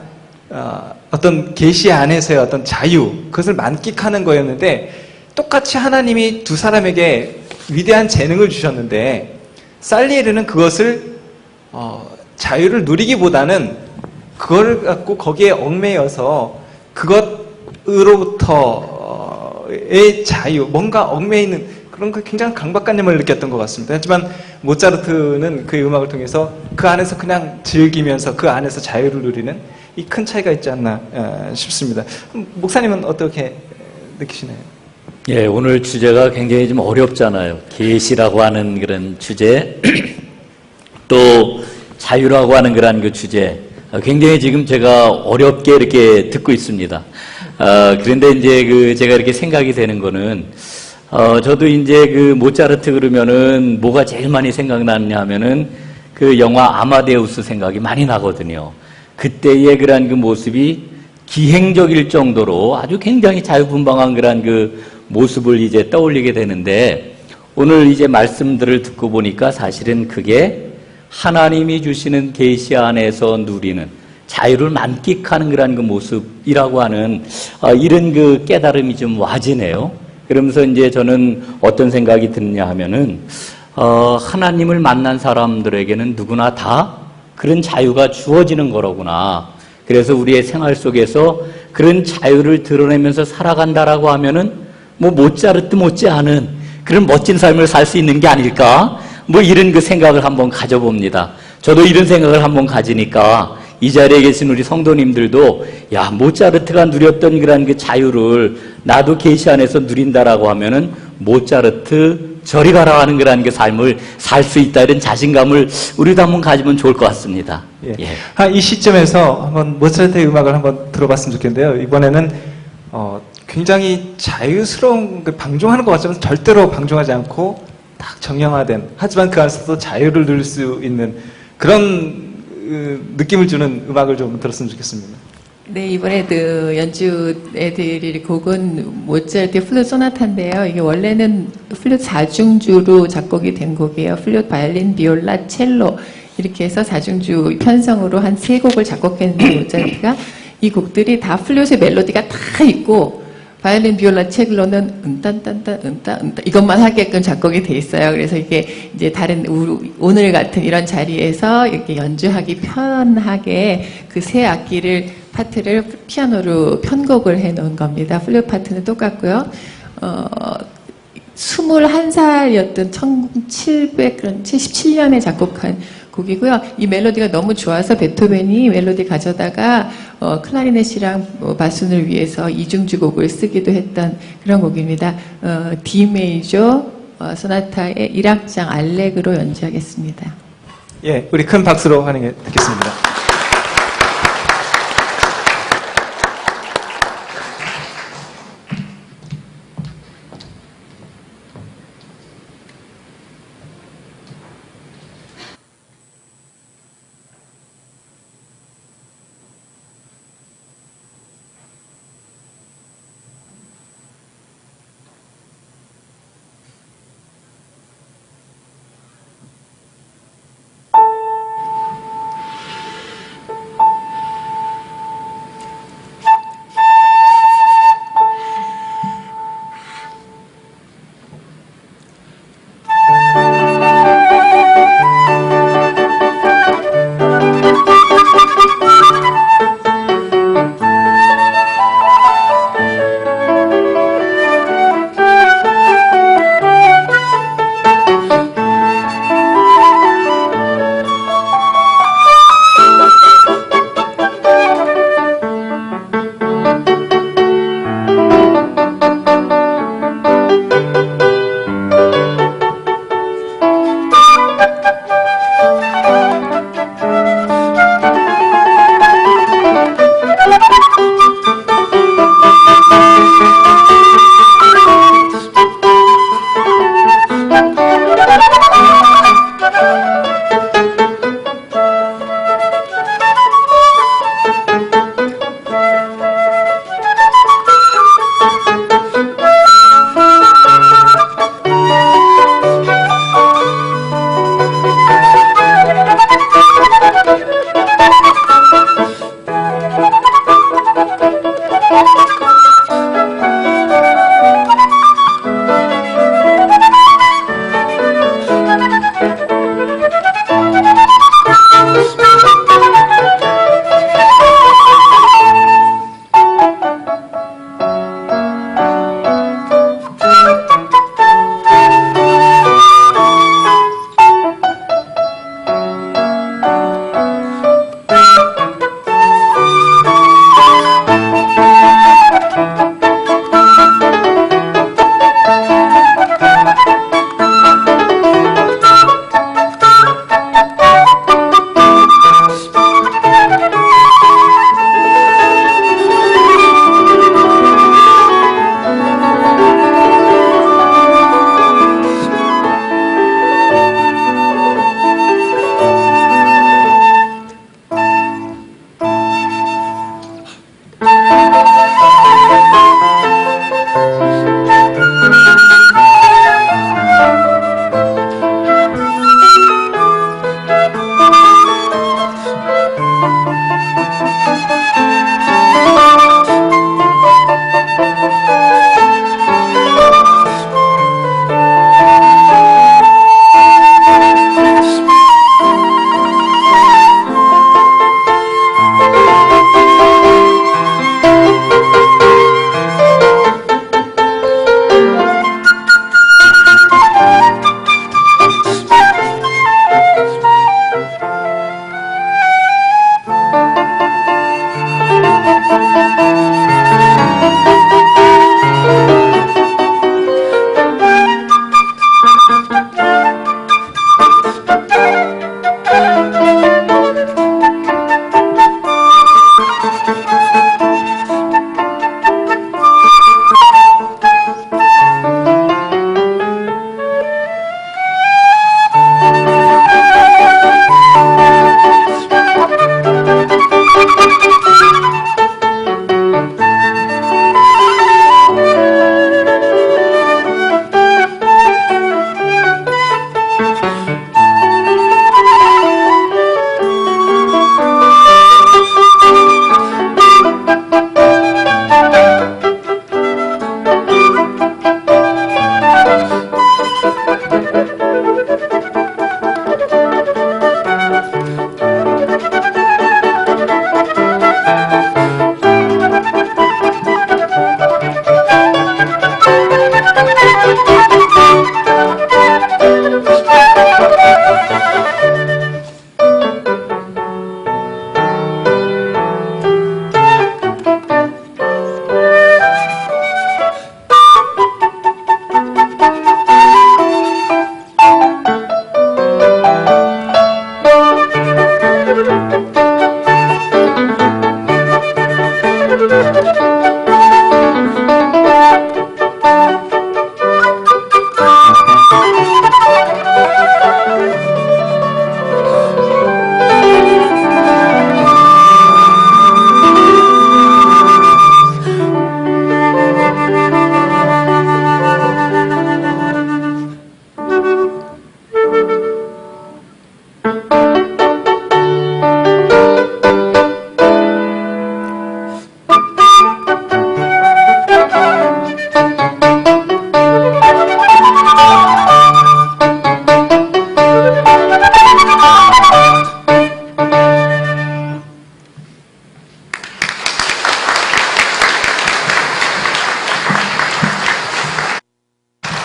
어떤 계시 안에서의 어떤 자유 그것을 만끽하는 거였는데 똑같이 하나님이 두 사람에게 위대한 재능을 주셨는데 살리에르는 그것을 자유를 누리기보다는 그걸 갖고 거기에 얽매여서 그것으로부터의 자유 뭔가 얽매여 있는 그런 그 굉장히 강박관념을 느꼈던 것 같습니다. 하지만 모차르트는 그의 음악을 통해서 그 안에서 그냥 즐기면서 그 안에서 자유를 누리는 이 큰 차이가 있지 않나 싶습니다. 목사님은 어떻게 느끼시나요? 예, 오늘 주제가 굉장히 좀 어렵잖아요. 계시라고 하는 그런 주제, 또 자유라고 하는 그런 그 주제, 굉장히 지금 제가 어렵게 이렇게 듣고 있습니다. 그런데 이제 제가 이렇게 생각이 되는 거는, 저도 이제 그 모차르트 그러면은 뭐가 제일 많이 생각나느냐 하면은 그 영화 아마데우스 생각이 많이 나거든요. 그때의 그런 그 모습이 기행적일 정도로 아주 굉장히 자유분방한 그런 그 모습을 이제 떠올리게 되는데 오늘 이제 말씀들을 듣고 보니까 사실은 그게 하나님이 주시는 계시 안에서 누리는 자유를 만끽하는 그런 그 모습이라고 하는 이런 그 깨달음이 좀 와지네요. 그러면서 이제 저는 어떤 생각이 드느냐 하면은 하나님을 만난 사람들에게는 누구나 다 그런 자유가 주어지는 거로구나. 그래서 우리의 생활 속에서 그런 자유를 드러내면서 살아간다라고 하면은 뭐 모차르트 못지않은 그런 멋진 삶을 살 수 있는 게 아닐까? 뭐 이런 그 생각을 한번 가져봅니다. 저도 이런 생각을 한번 가지니까 이 자리에 계신 우리 성도님들도 야 모차르트가 누렸던 그런 그 자유를 나도 계시 안에서 누린다라고 하면은 모차르트 저리 가라 하는 그런 그 삶을 살 수 있다 이런 자신감을 우리도 한번 가지면 좋을 것 같습니다. 예. 예. 이 시점에서 한번 모차르트의 음악을 한번 들어봤으면 좋겠는데요. 이번에는 굉장히 자유스러운 방종하는 것 같지만 절대로 방종하지 않고 딱 정형화된 하지만 그 안에서도 자유를 누릴 수 있는 그런 느낌을 주는 음악을 좀 들었으면 좋겠습니다. 네, 이번에 그 연주해드릴 곡은 모차르트의 플룻 소나타인데요. 이게 원래는 플룻 4중주로 작곡이 된 곡이에요. 플룻, 바이올린, 비올라, 첼로 이렇게 해서 4중주 편성으로 한 3곡을 작곡했는데 모차르트가 이 곡들이 다 플룻의 멜로디가 다 있고 바이올린, 비올라, 첼로는 딴딴딴 은따 이것만 하게끔 작곡이 돼 있어요. 그래서 이게 이제 다른 오늘 같은 이런 자리에서 이렇게 연주하기 편하게 그 세 악기를 파트를 피아노로 편곡을 해 놓은 겁니다. 플룻 파트는 똑같고요. 21살이었던 1777년에 작곡한 곡이고요. 이 멜로디가 너무 좋아서 베토벤이 멜로디 가져다가 클라리넷이랑 바순을 위해서 이중주곡을 쓰기도 했던 그런 곡입니다. D 메이저 소나타의 1악장 알렉으로 연주하겠습니다. 예, 우리 큰 박수로 환영해 듣겠습니다.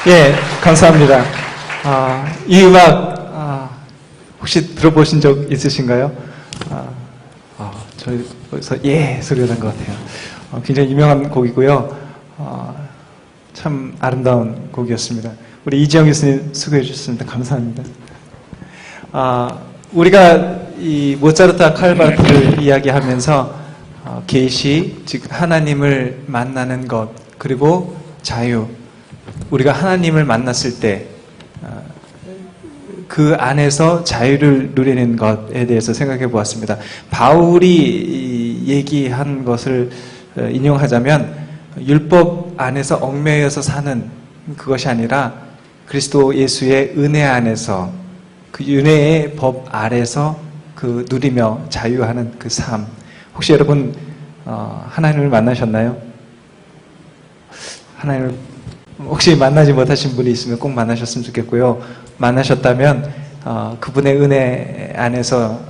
예, 감사합니다. 이 음악 혹시 들어보신 적 있으신가요? 저희 거기서 예 소리가 난 것 같아요. 굉장히 유명한 곡이고요. 참 아름다운 곡이었습니다. 우리 이지영 교수님 수고해 주셨습니다. 감사합니다. 우리가 이 모차르트와 칼바르트를 이야기하면서 계시, 즉 하나님을 만나는 것, 그리고 자유, 우리가 하나님을 만났을 때 그 안에서 자유를 누리는 것에 대해서 생각해 보았습니다. 바울이 얘기한 것을 인용하자면 율법 안에서 얽매여서 사는 그것이 아니라 그리스도 예수의 은혜 안에서 그 은혜의 법 아래서 그 누리며 자유하는 그 삶. 혹시 여러분 하나님을 만나셨나요? 하나님을 혹시 만나지 못하신 분이 있으면 꼭 만나셨으면 좋겠고요. 만나셨다면 그분의 은혜 안에서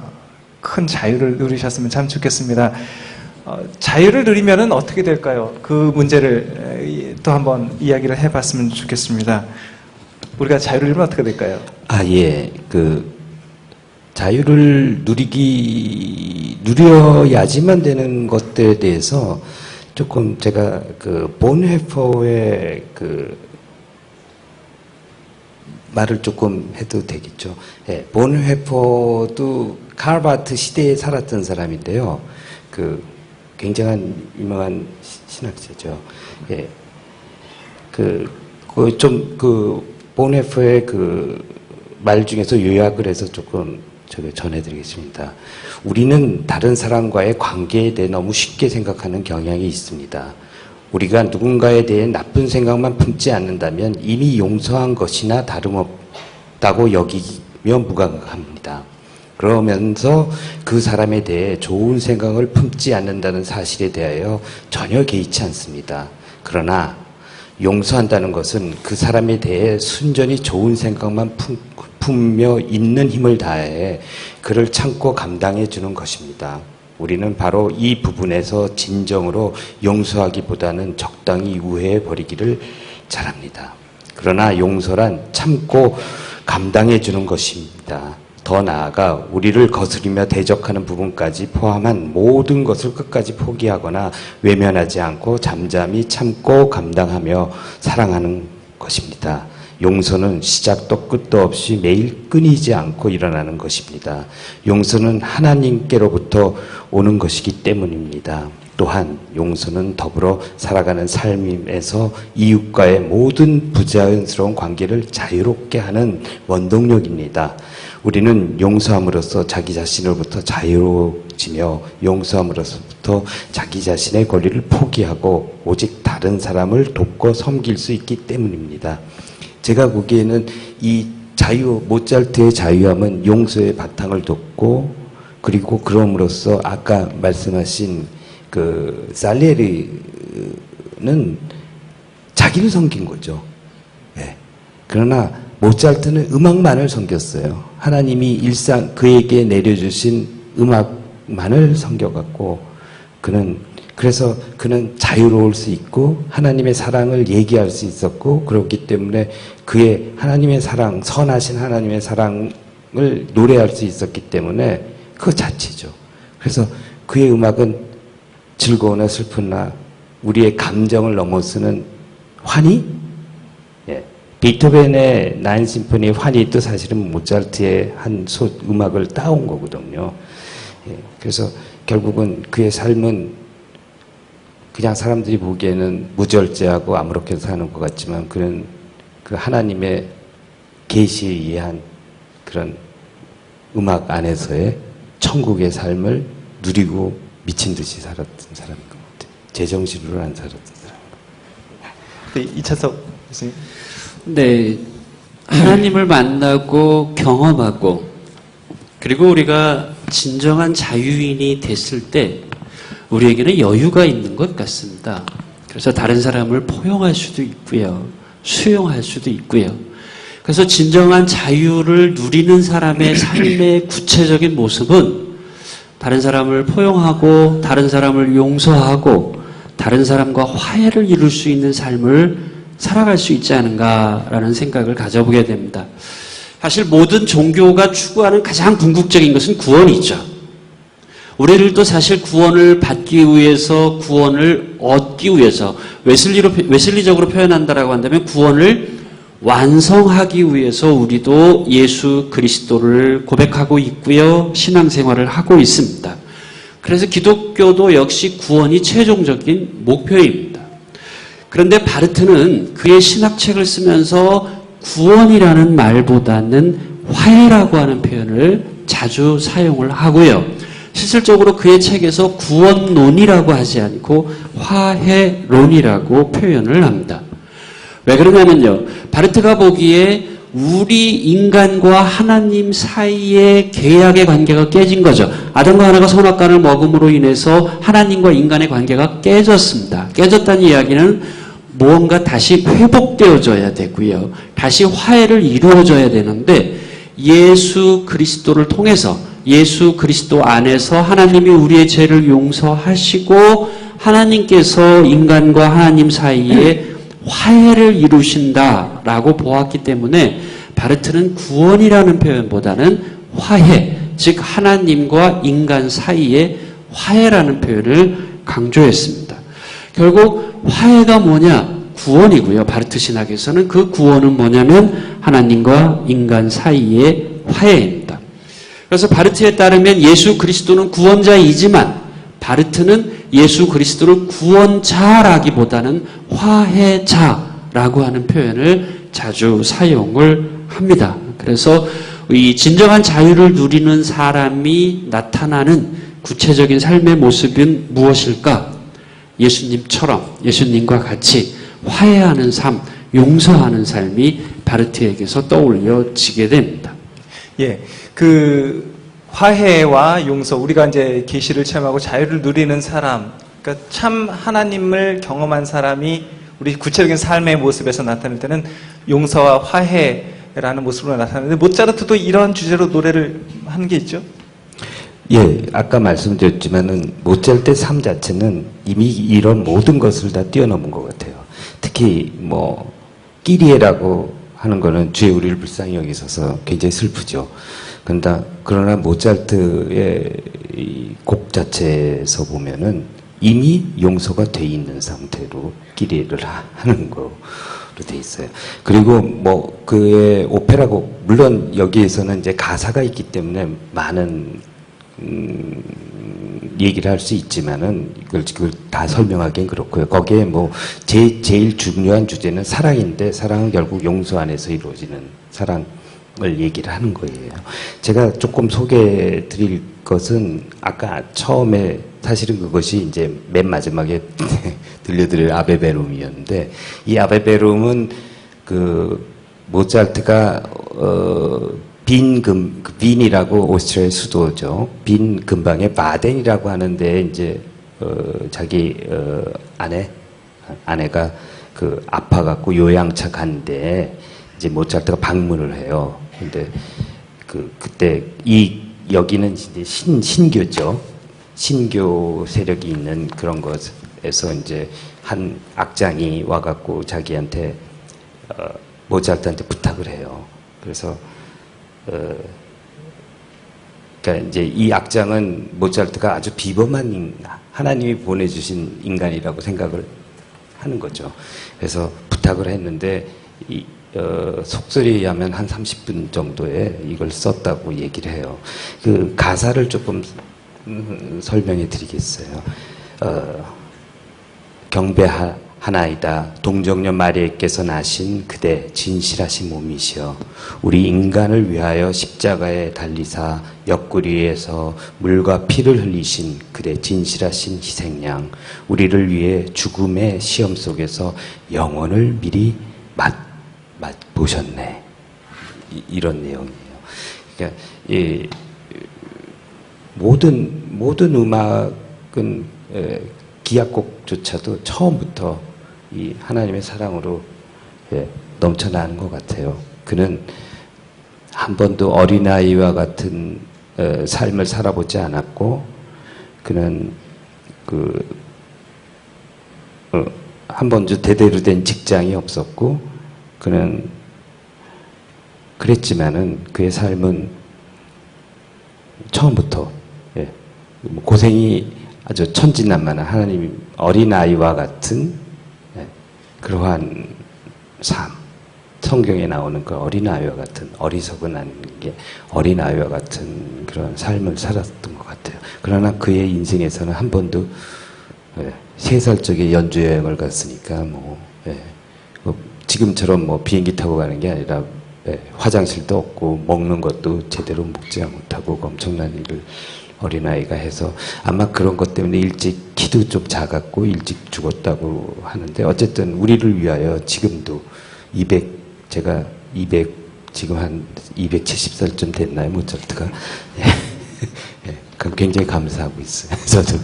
큰 자유를 누리셨으면 참 좋겠습니다. 자유를 누리면은 어떻게 될까요? 그 문제를 또 한번 이야기를 해봤으면 좋겠습니다. 우리가 자유를 누리면 어떻게 될까요? 예. 자유를 누려야지만 되는 것들에 대해서 조금 제가 본헤퍼의 말을 조금 해도 되겠죠. 예, 본헤퍼도 칼바르트 시대에 살았던 사람인데요. 굉장한 유명한 신학자죠. 예. 본헤퍼의 말 중에서 요약을 해서 조금 전해드리겠습니다. 우리는 다른 사람과의 관계에 대해 너무 쉽게 생각하는 경향이 있습니다. 우리가 누군가에 대해 나쁜 생각만 품지 않는다면 이미 용서한 것이나 다름없다고 여기며 무감합니다. 그러면서 그 사람에 대해 좋은 생각을 품지 않는다는 사실에 대하여 전혀 개의치 않습니다. 그러나 용서한다는 것은 그 사람에 대해 순전히 좋은 생각만 품며 있는 힘을 다해 그를 참고 감당해 주는 것입니다. 우리는 바로 이 부분에서 진정으로 용서하기보다는 적당히 우회해 버리기를 잘합니다. 그러나 용서란 참고 감당해 주는 것입니다. 더 나아가 우리를 거스리며 대적하는 부분까지 포함한 모든 것을 끝까지 포기하거나 외면하지 않고 잠잠히 참고 감당하며 사랑하는 것입니다. 용서는 시작도 끝도 없이 매일 끊이지 않고 일어나는 것입니다. 용서는 하나님께로부터 오는 것이기 때문입니다. 또한 용서는 더불어 살아가는 삶에서 이웃과의 모든 부자연스러운 관계를 자유롭게 하는 원동력입니다. 우리는 용서함으로써 자기 자신으로부터 자유로워지며 용서함으로부터 자기 자신의 권리를 포기하고 오직 다른 사람을 돕고 섬길 수 있기 때문입니다. 제가 보기에는 이 모차르트의 자유함은 용서의 바탕을 뒀고, 그리고 그럼으로써 아까 말씀하신 살리에리는 자기를 섬긴 거죠. 네. 그러나 모차르트는 음악만을 섬겼어요. 하나님이 그에게 내려주신 음악만을 섬겨갖고 그래서 그는 자유로울 수 있고 하나님의 사랑을 얘기할 수 있었고, 그렇기 때문에 그의 하나님의 사랑, 선하신 하나님의 사랑을 노래할 수 있었기 때문에 그거 자체죠. 그래서 그의 음악은 즐거우나 슬프나 우리의 감정을 넘어서는 환희? 예. 베토벤의 나인 심포니 환희도 사실은 모차르트의 한 음악을 따온 거거든요. 예. 그래서 결국은 그의 삶은 그냥 사람들이 보기에는 무절제하고 아무렇게 사는 것 같지만 그는 그 하나님의 계시에 의한 그런 음악 안에서의 천국의 삶을 누리고 미친 듯이 살았던 사람인 것 같아요. 제정신으로 안 살았던 사람인 것 같아요. 네, 이찬석 교수님. 네, 하나님을 만나고 경험하고 그리고 우리가 진정한 자유인이 됐을 때 우리에게는 여유가 있는 것 같습니다. 그래서 다른 사람을 포용할 수도 있고요. 수용할 수도 있고요. 그래서 진정한 자유를 누리는 사람의 삶의 구체적인 모습은 다른 사람을 포용하고 다른 사람을 용서하고 다른 사람과 화해를 이룰 수 있는 삶을 살아갈 수 있지 않은가라는 생각을 가져보게 됩니다. 사실 모든 종교가 추구하는 가장 궁극적인 것은 구원이죠. 우리들도 사실 구원을 받기 위해서, 구원을 얻기 위해서, 웨슬리적으로 표현한다라고 한다면 구원을 완성하기 위해서 우리도 예수 그리스도를 고백하고 있고요. 신앙생활을 하고 있습니다. 그래서 기독교도 역시 구원이 최종적인 목표입니다. 그런데 바르트는 그의 신학책을 쓰면서 구원이라는 말보다는 화해라고 하는 표현을 자주 사용을 하고요. 실질적으로 그의 책에서 구원론이라고 하지 않고 화해론이라고 표현을 합니다. 왜 그러냐면요. 바르트가 보기에 우리 인간과 하나님 사이의 계약의 관계가 깨진 거죠. 아담과 하나가 선악과를 먹음으로 인해서 하나님과 인간의 관계가 깨졌습니다. 깨졌다는 이야기는 무언가 다시 회복되어져야 되고요. 다시 화해를 이루어져야 되는데 예수 그리스도를 통해서 예수 그리스도 안에서 하나님이 우리의 죄를 용서하시고 하나님께서 인간과 하나님 사이에 화해를 이루신다라고 보았기 때문에 바르트는 구원이라는 표현보다는 화해, 즉 하나님과 인간 사이의 화해라는 표현을 강조했습니다. 결국 화해가 뭐냐? 구원이고요. 바르트 신학에서는 그 구원은 뭐냐면 하나님과 인간 사이의 화해입니다. 그래서 바르트에 따르면 예수 그리스도는 구원자이지만 바르트는 예수 그리스도를 구원자라기보다는 화해자라고 하는 표현을 자주 사용을 합니다. 그래서 이 진정한 자유를 누리는 사람이 나타나는 구체적인 삶의 모습은 무엇일까? 예수님처럼, 예수님과 같이 화해하는 삶, 용서하는 삶이 바르트에게서 떠올려지게 됩니다. 예, 그 화해와 용서, 우리가 이제 계시를 체험하고 자유를 누리는 사람, 그러니까 참 하나님을 경험한 사람이 우리 구체적인 삶의 모습에서 나타날 때는 용서와 화해라는 모습으로 나타나는데 모차르트도 이런 주제로 노래를 하는 게 있죠? 예, 아까 말씀드렸지만은 모차르트의 삶 자체는 이미 이런 모든 것을 다 뛰어넘은 것 같아요. 특히 뭐 끼리에라고 하는 거는 주의 우리를 불쌍히 여기셔서 굉장히 슬프죠. 그러나 모차르트의 곡 자체에서 보면은 이미 용서가 돼 있는 상태로 끼리를 하는 거로 돼 있어요. 그리고 뭐 그의 오페라곡, 물론 여기에서는 이제 가사가 있기 때문에 많은 얘기를 할 수 있지만은 그걸 다 설명하기엔 그렇고요. 거기에 뭐 제일 중요한 주제는 사랑인데 사랑은 결국 용서 안에서 이루어지는 사랑을 얘기를 하는 거예요. 제가 조금 소개해 드릴 것은 아까 처음에 사실은 그것이 이제 맨 마지막에 들려드릴 아베베룸이었는데 이 아베베룸은 그 모차르트가 빈이라고 오스트리아의 수도죠. 빈 근방에 바덴이라고 하는데 이제 자기 아내가 그 아파갖고 요양차 간데 이제 모차르트가 방문을 해요. 근데 그때 여기는 이제 신교죠. 신교 세력이 있는 그런 것에서 이제 한 악장이 와갖고 자기한테 모차르트한테 부탁을 해요. 그래서 그러니까 이제 이 악장은 모차르트가 아주 비범한 하나님이 보내주신 인간이라고 생각을 하는 거죠. 그래서 부탁을 했는데 속설에 의하면 한 30분 정도에 이걸 썼다고 얘기를 해요. 그 가사를 조금 설명해 드리겠어요. 경배하나이다. 동정녀 마리아께서 나신 그대 진실하신 몸이시여. 우리 인간을 위하여 십자가에 달리사 옆구리에서 물과 피를 흘리신 그대 진실하신 희생양. 우리를 위해 죽음의 시험 속에서 영혼을 미리 보셨네. 이런 내용이에요. 그러니까 모든 음악은 기악곡조차도 처음부터 이 하나님의 사랑으로 넘쳐나는 것 같아요. 그는 한 번도 어린아이와 같은 삶을 살아보지 않았고, 그는 한 번도 대대로 된 직장이 없었고 그는 그랬지만은 그의 삶은 처음부터 예, 고생이 아주 천진난만한 하나님 어린아이와 같은 예, 그러한 삶, 성경에 나오는 그 어린아이와 같은 어리석은 않은 게 어린아이와 같은 그런 삶을 살았던 것 같아요. 그러나 그의 인생에서는 한 번도 3살 적에 연주 여행을 갔으니까 지금처럼 비행기 타고 가는 게 아니라 화장실도 없고 먹는 것도 제대로 먹지 못하고 엄청난 일을 어린아이가 해서 아마 그런 것 때문에 일찍 키도 좀 작았고 일찍 죽었다고 하는데 어쨌든 우리를 위하여 지금도 제가 지금 한 270살쯤 됐나요, 모차르트가? 그럼 굉장히 감사하고 있어요, 저도.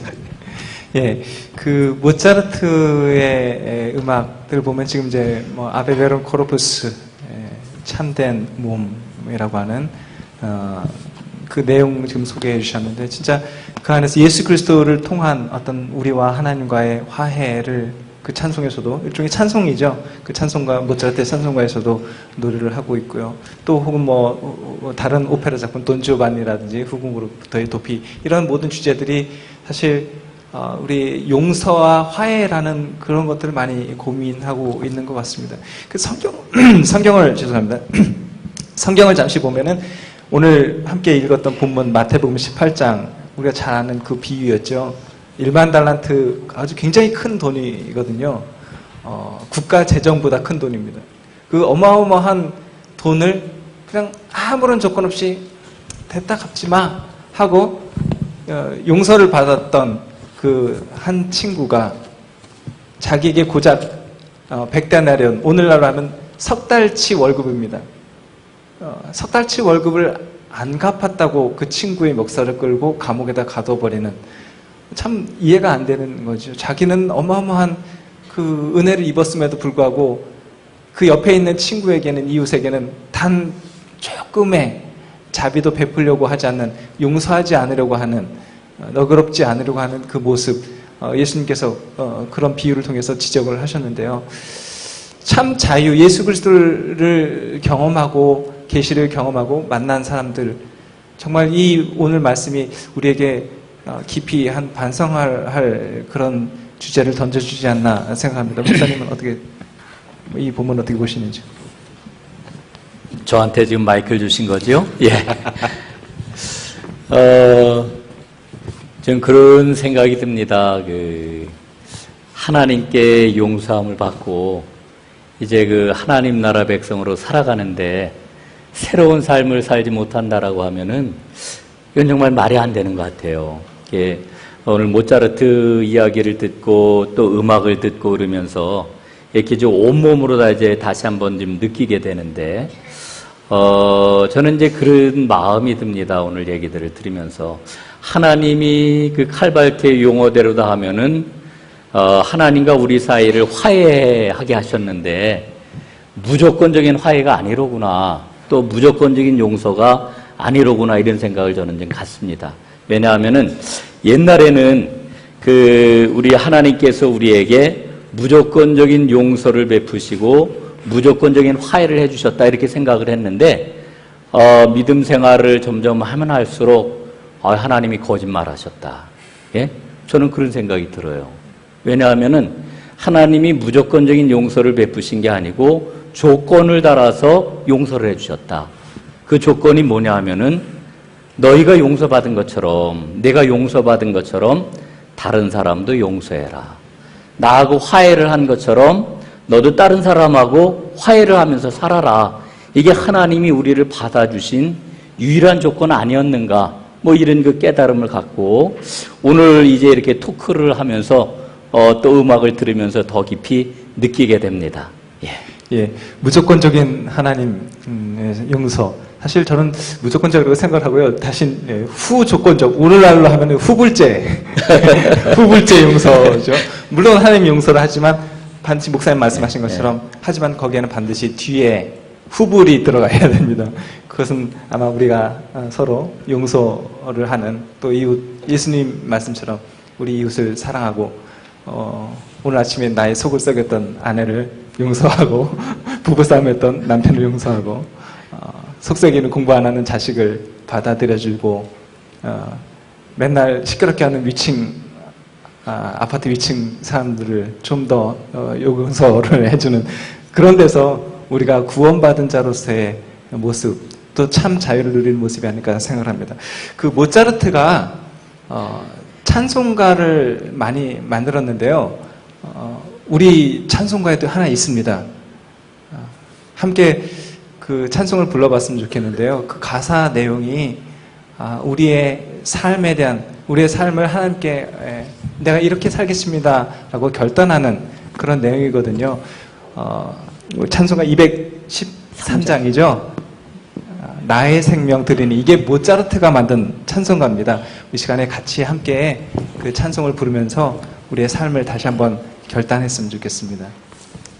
예, 그 모차르트의 음악들 보면 지금 이제 아베 베론 코르푸스 참된 몸이라고 하는 그 내용 지금 소개해 주셨는데 진짜 그 안에서 예수 그리스도를 통한 어떤 우리와 하나님과의 화해를 그 찬송에서도 일종의 찬송이죠. 그 찬송가 모차르트의 찬송가에서도 노래를 하고 있고요. 또 혹은 다른 오페라 작품 돈지오반니라든지 후궁으로부터의 도피 이런 모든 주제들이 사실 우리 용서와 화해라는 그런 것들을 많이 고민하고 있는 것 같습니다. 그 성경을 죄송합니다. 성경을 잠시 보면은 오늘 함께 읽었던 본문 마태복음 18장 우리가 잘 아는 그 비유였죠. 1만 달란트 아주 굉장히 큰 돈이거든요. 국가 재정보다 큰 돈입니다. 그 어마어마한 돈을 그냥 아무런 조건 없이 됐다 갚지 마 하고 용서를 받았던 그 한 친구가 자기에게 고작 100데나리온, 오늘날로 하면 석 달치 월급입니다. 석 달치 월급을 안 갚았다고 그 친구의 멱살을 끌고 감옥에다 가둬버리는 참 이해가 안 되는 거죠. 자기는 어마어마한 그 은혜를 입었음에도 불구하고 그 옆에 있는 친구에게는, 이웃에게는 단 조금의 자비도 베풀려고 하지 않는, 용서하지 않으려고 하는, 너그럽지 않으려고 하는 그 모습, 예수님께서 그런 비유를 통해서 지적을 하셨는데요. 참 자유, 예수 그리스도를 경험하고 계시를 경험하고 만난 사람들, 정말 이 오늘 말씀이 우리에게 깊이 한 반성할 그런 주제를 던져주지 않나 생각합니다. 목사님은 어떻게, 이 본문 어떻게 보시는지? 저한테 지금 마이크를 주신 거죠? 예. 저는 그런 생각이 듭니다. 하나님께 용서함을 받고 이제 그 하나님 나라 백성으로 살아가는데 새로운 삶을 살지 못한다라고 하면은 이건 정말 말이 안 되는 것 같아요. 오늘 모차르트 이야기를 듣고 또 음악을 듣고 그러면서 이렇게 좀 온몸으로 다 이제 다시 한번 좀 느끼게 되는데, 저는 이제 그런 마음이 듭니다. 오늘 얘기들을 들으면서. 하나님이 그 칼발트의 용어대로다 하면은, 하나님과 우리 사이를 화해하게 하셨는데, 무조건적인 화해가 아니로구나. 또 무조건적인 용서가 아니로구나. 이런 생각을 저는 좀 갖습니다. 왜냐하면은, 옛날에는 우리 하나님께서 우리에게 무조건적인 용서를 베푸시고 무조건적인 화해를 해주셨다 이렇게 생각을 했는데 믿음 생활을 점점 하면 할수록 하나님이 거짓말하셨다. 예? 저는 그런 생각이 들어요. 왜냐하면은 하나님이 무조건적인 용서를 베푸신 게 아니고 조건을 달아서 용서를 해주셨다. 그 조건이 뭐냐 하면은 너희가 용서받은 것처럼, 내가 용서받은 것처럼 다른 사람도 용서해라. 나하고 화해를 한 것처럼 너도 다른 사람하고 화해를 하면서 살아라. 이게 하나님이 우리를 받아주신 유일한 조건 아니었는가? 이런 그 깨달음을 갖고 오늘 이제 이렇게 토크를 하면서 또 음악을 들으면서 더 깊이 느끼게 됩니다. 예, 무조건적인 하나님 용서. 사실 저는 무조건적으로 생각을 하고요. 대신 후조건적, 오늘날로 하면 후불제, 후불제 용서죠. 물론 하나님 용서를 하지만 반드시 목사님 말씀하신 것처럼 하지만 거기에는 반드시 뒤에 후불이 들어가야 됩니다. 그것은 아마 우리가 서로 용서를 하는 또 이웃, 예수님 말씀처럼 우리 이웃을 사랑하고 오늘 아침에 나의 속을 썩였던 아내를 용서하고 부부싸움했던 남편을 용서하고 속썩이는 공부 안 하는 자식을 받아들여주고 맨날 시끄럽게 하는 위층 아파트 위층 사람들을 좀 더 용서를 해주는 그런 데서 우리가 구원받은 자로서의 모습 또 참 자유를 누리는 모습이 아닐까 생각을 합니다. 그 모차르트가 찬송가를 많이 만들었는데요. 우리 찬송가에도 하나 있습니다. 함께 그 찬송을 불러봤으면 좋겠는데요. 그 가사 내용이 우리의 삶에 대한 우리의 삶을 하나님께 내가 이렇게 살겠습니다라고 결단하는 그런 내용이거든요. 찬송가 213장이죠. 나의 생명 드리니 이게 모차르트가 만든 찬송가입니다. 이 시간에 같이 함께 그 찬송을 부르면서 우리의 삶을 다시 한번 결단했으면 좋겠습니다.